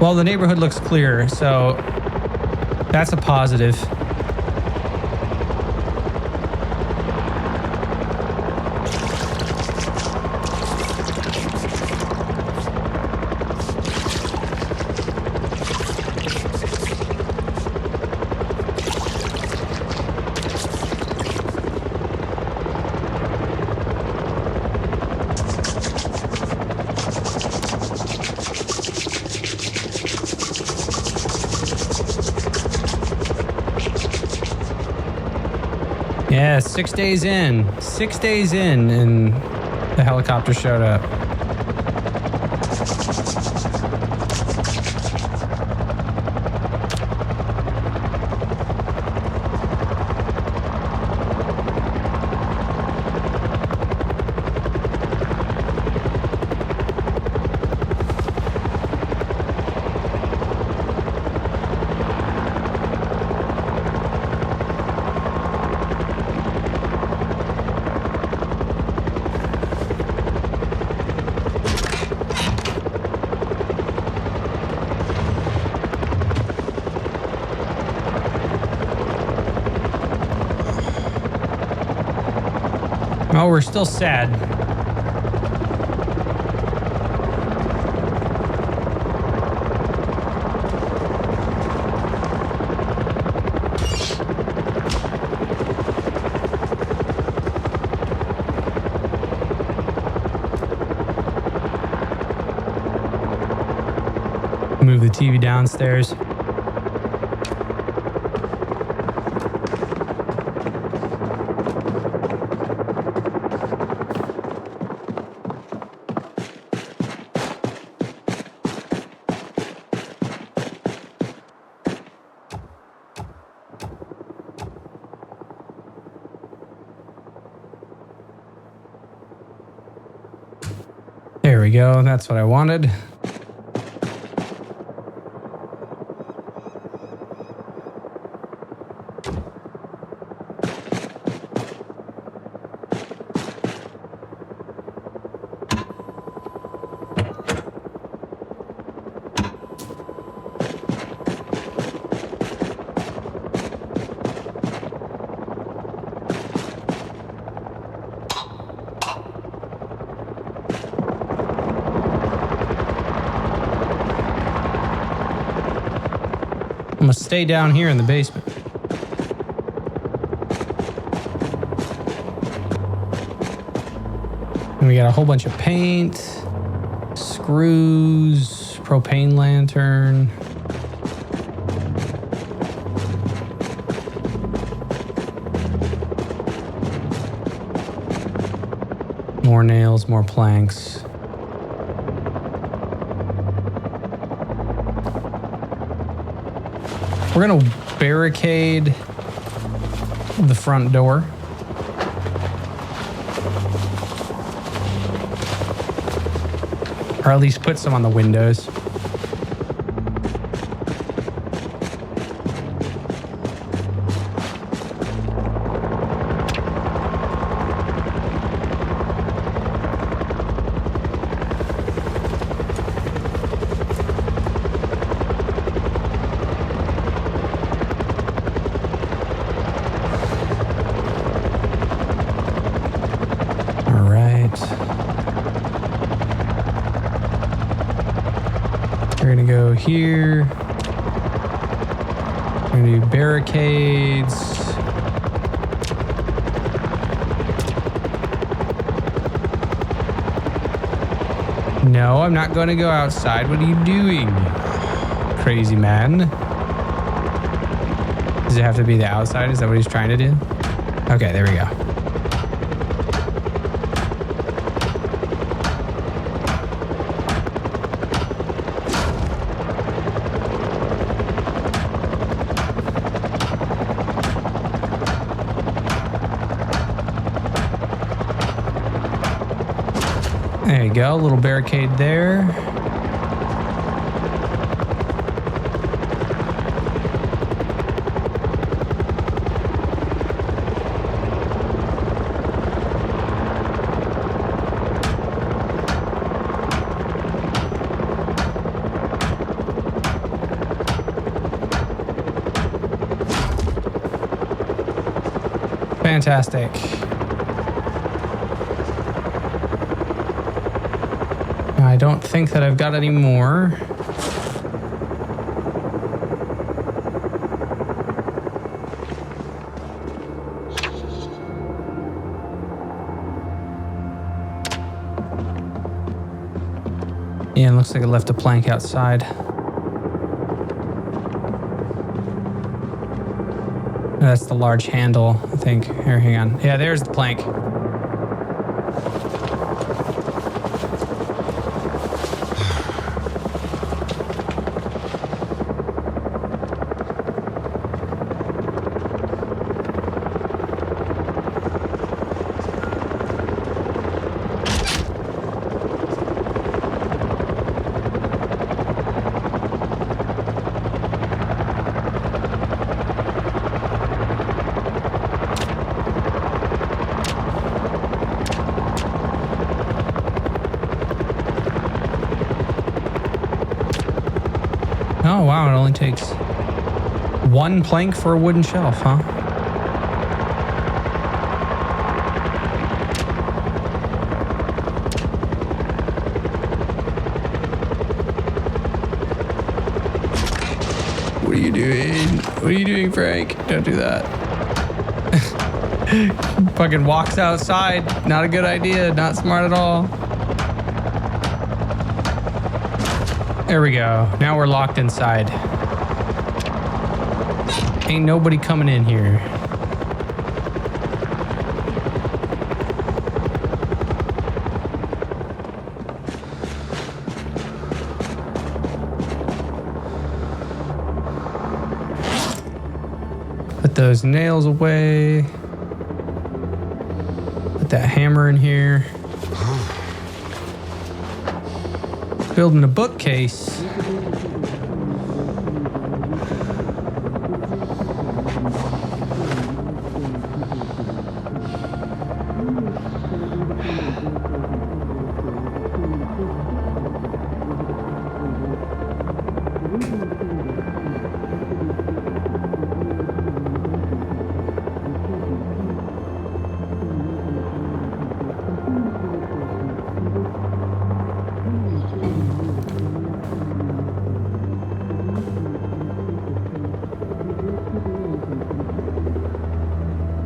Well, the neighborhood looks clear, so that's a positive. Yeah, 6 days in. 6 days in, and the helicopter showed up. we're still sad. Move the TV downstairs. There we go. That's what I wanted. I'm gonna stay down here in the basement. And we got a whole bunch of paint, screws, propane lantern. More nails, more planks. We're gonna barricade the front door. Or at least put some on the windows. We're gonna go here. We're gonna do barricades. No, I'm not gonna go outside. What are you doing, crazy man? Does it have to be the outside? Is that what he's trying to do? Okay, there we go. There you go, a little barricade there. Fantastic. I don't think that I've got any more. Yeah, it looks like I left a plank outside. That's the large handle, I think. Here, hang on. Yeah, there's the plank. Oh, wow, it only takes one plank for a wooden shelf, huh? What are you doing? What are you doing, Frank? Don't do that. Fucking walks outside. Not a good idea. Not smart at all. There we go. Now we're locked inside. Ain't nobody coming in here. Put those nails away. Put that hammer in here. Building a bookcase.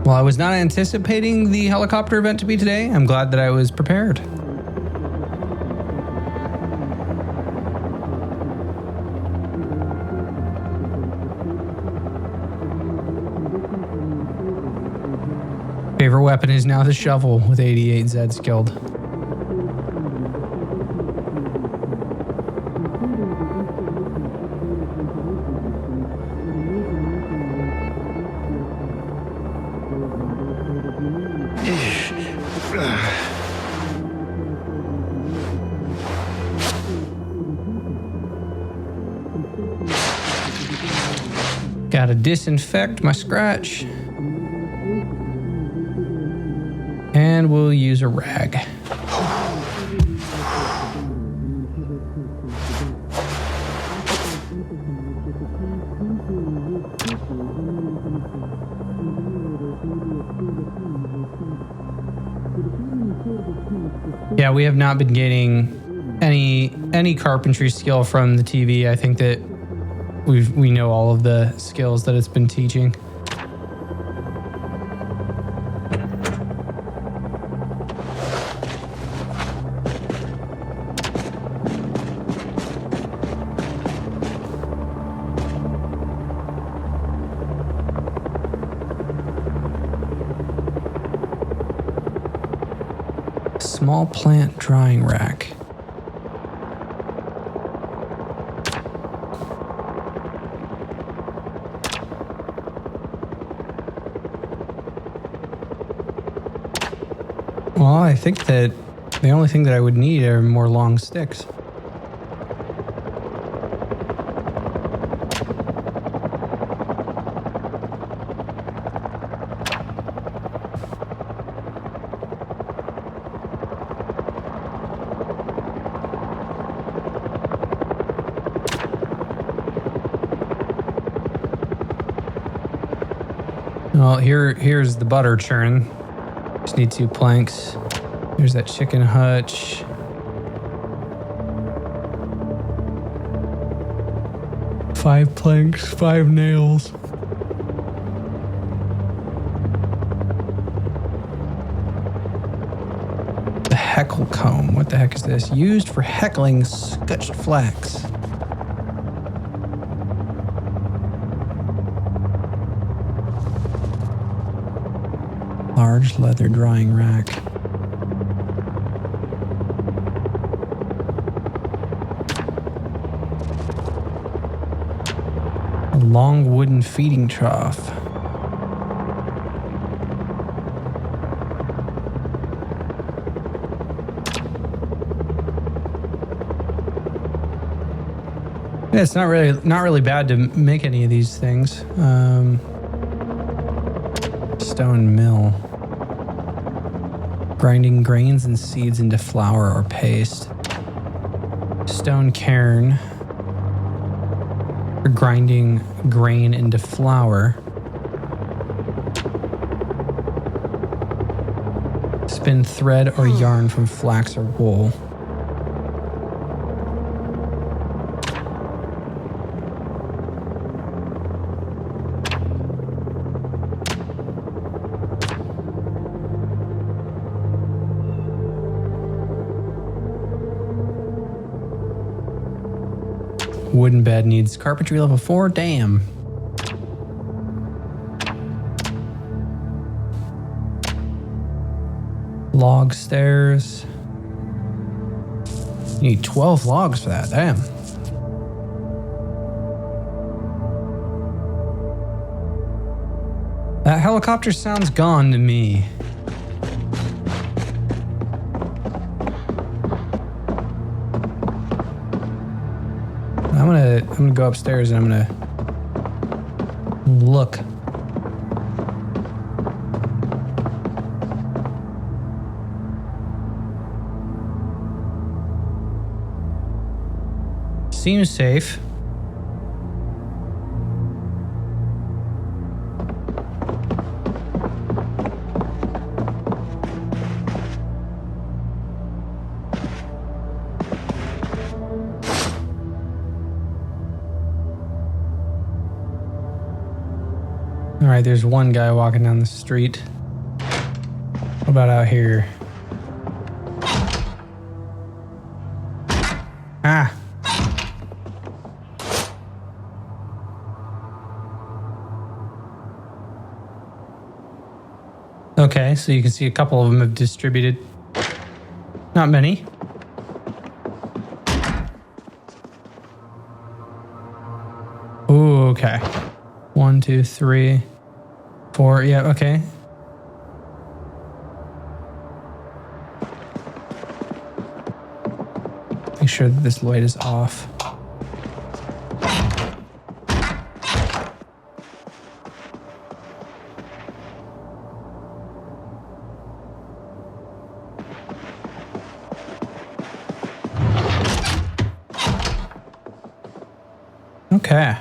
Well, I was not anticipating the helicopter event to be today. I'm glad that I was prepared. Favorite weapon is now the shovel with 88 Zed skilled. Gotta disinfect my scratch. And we'll use a rag. Yeah, we have not been getting any carpentry skill from the TV. I think that we know all of the skills that it's been teaching. Small plant drying rack. Well, I think that the only thing that I would need are more long sticks. Well, here's the butter churn. Just need 2 planks. There's that chicken hutch. Five planks, 5 nails. The heckle comb. What the heck is this? Used for heckling scutched flax. Large leather drying rack. A long wooden feeding trough. Yeah, it's not really bad to make any of these things. Stone mill. Grinding grains and seeds into flour or paste. Stone cairn. For grinding grain into flour. Spin thread or yarn from flax or wool. Wooden bed needs carpentry level 4. Damn. Log stairs. You need 12 logs for that. Damn. That helicopter sounds gone to me. I'm gonna go upstairs and I'm gonna look. Seems safe. All right, there's one guy walking down the street. What about out here? Ah. Okay, so you can see a couple of them have distributed. Not many. Ooh, okay. 1, 2, 3, 4. Yeah, okay. Make sure that this light is off. Okay.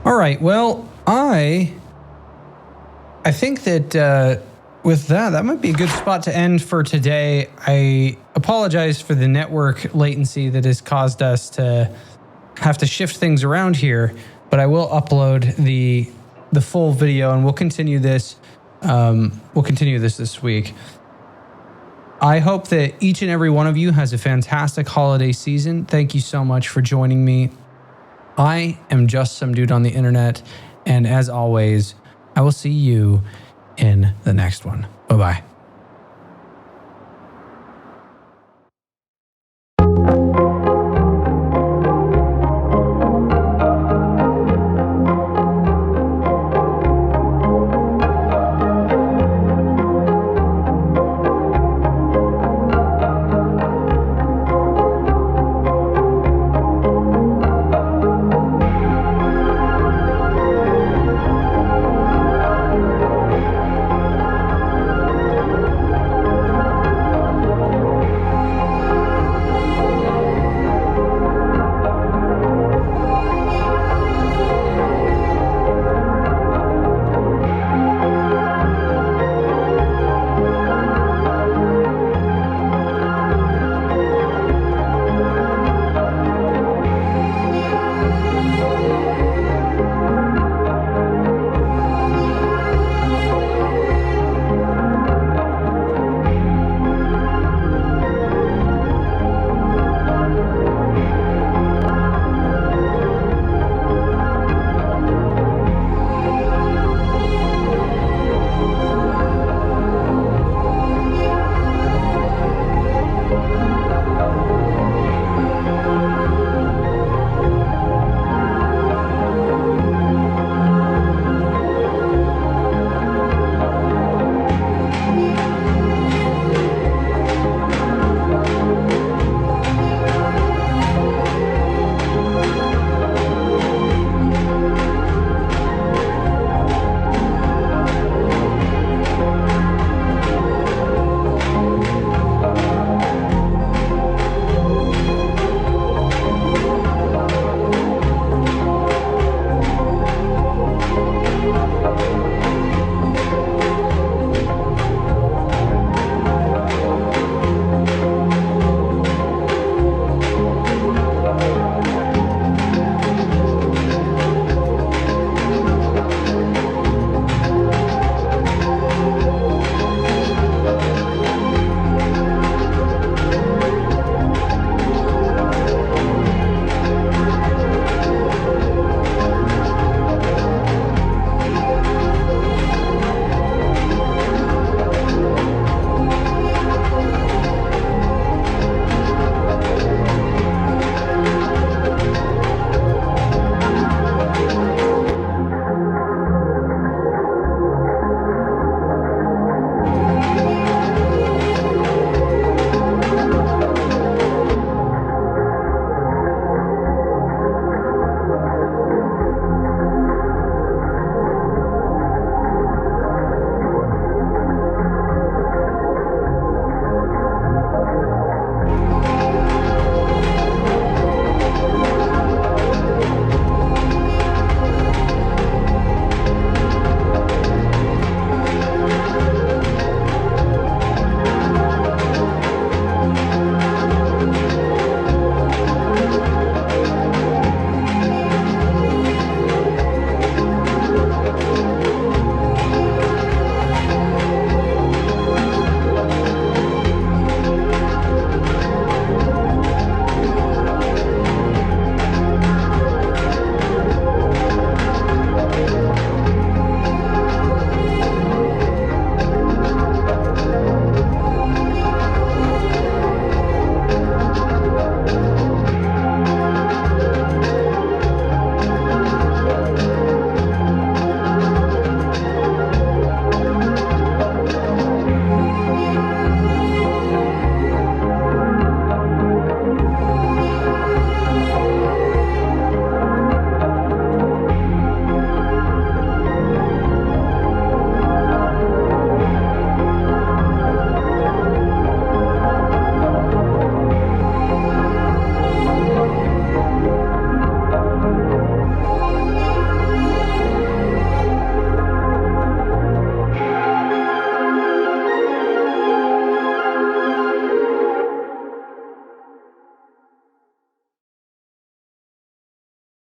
All right. Well, I think that with that might be a good spot to end for today. I apologize for the network latency that has caused us to have to shift things around here, but I will upload the full video and we'll continue this. We'll continue this week. I hope that each and every one of you has a fantastic holiday season. Thank you so much for joining me. I am just some dude on the internet, and as always, I will see you in the next one. Bye-bye.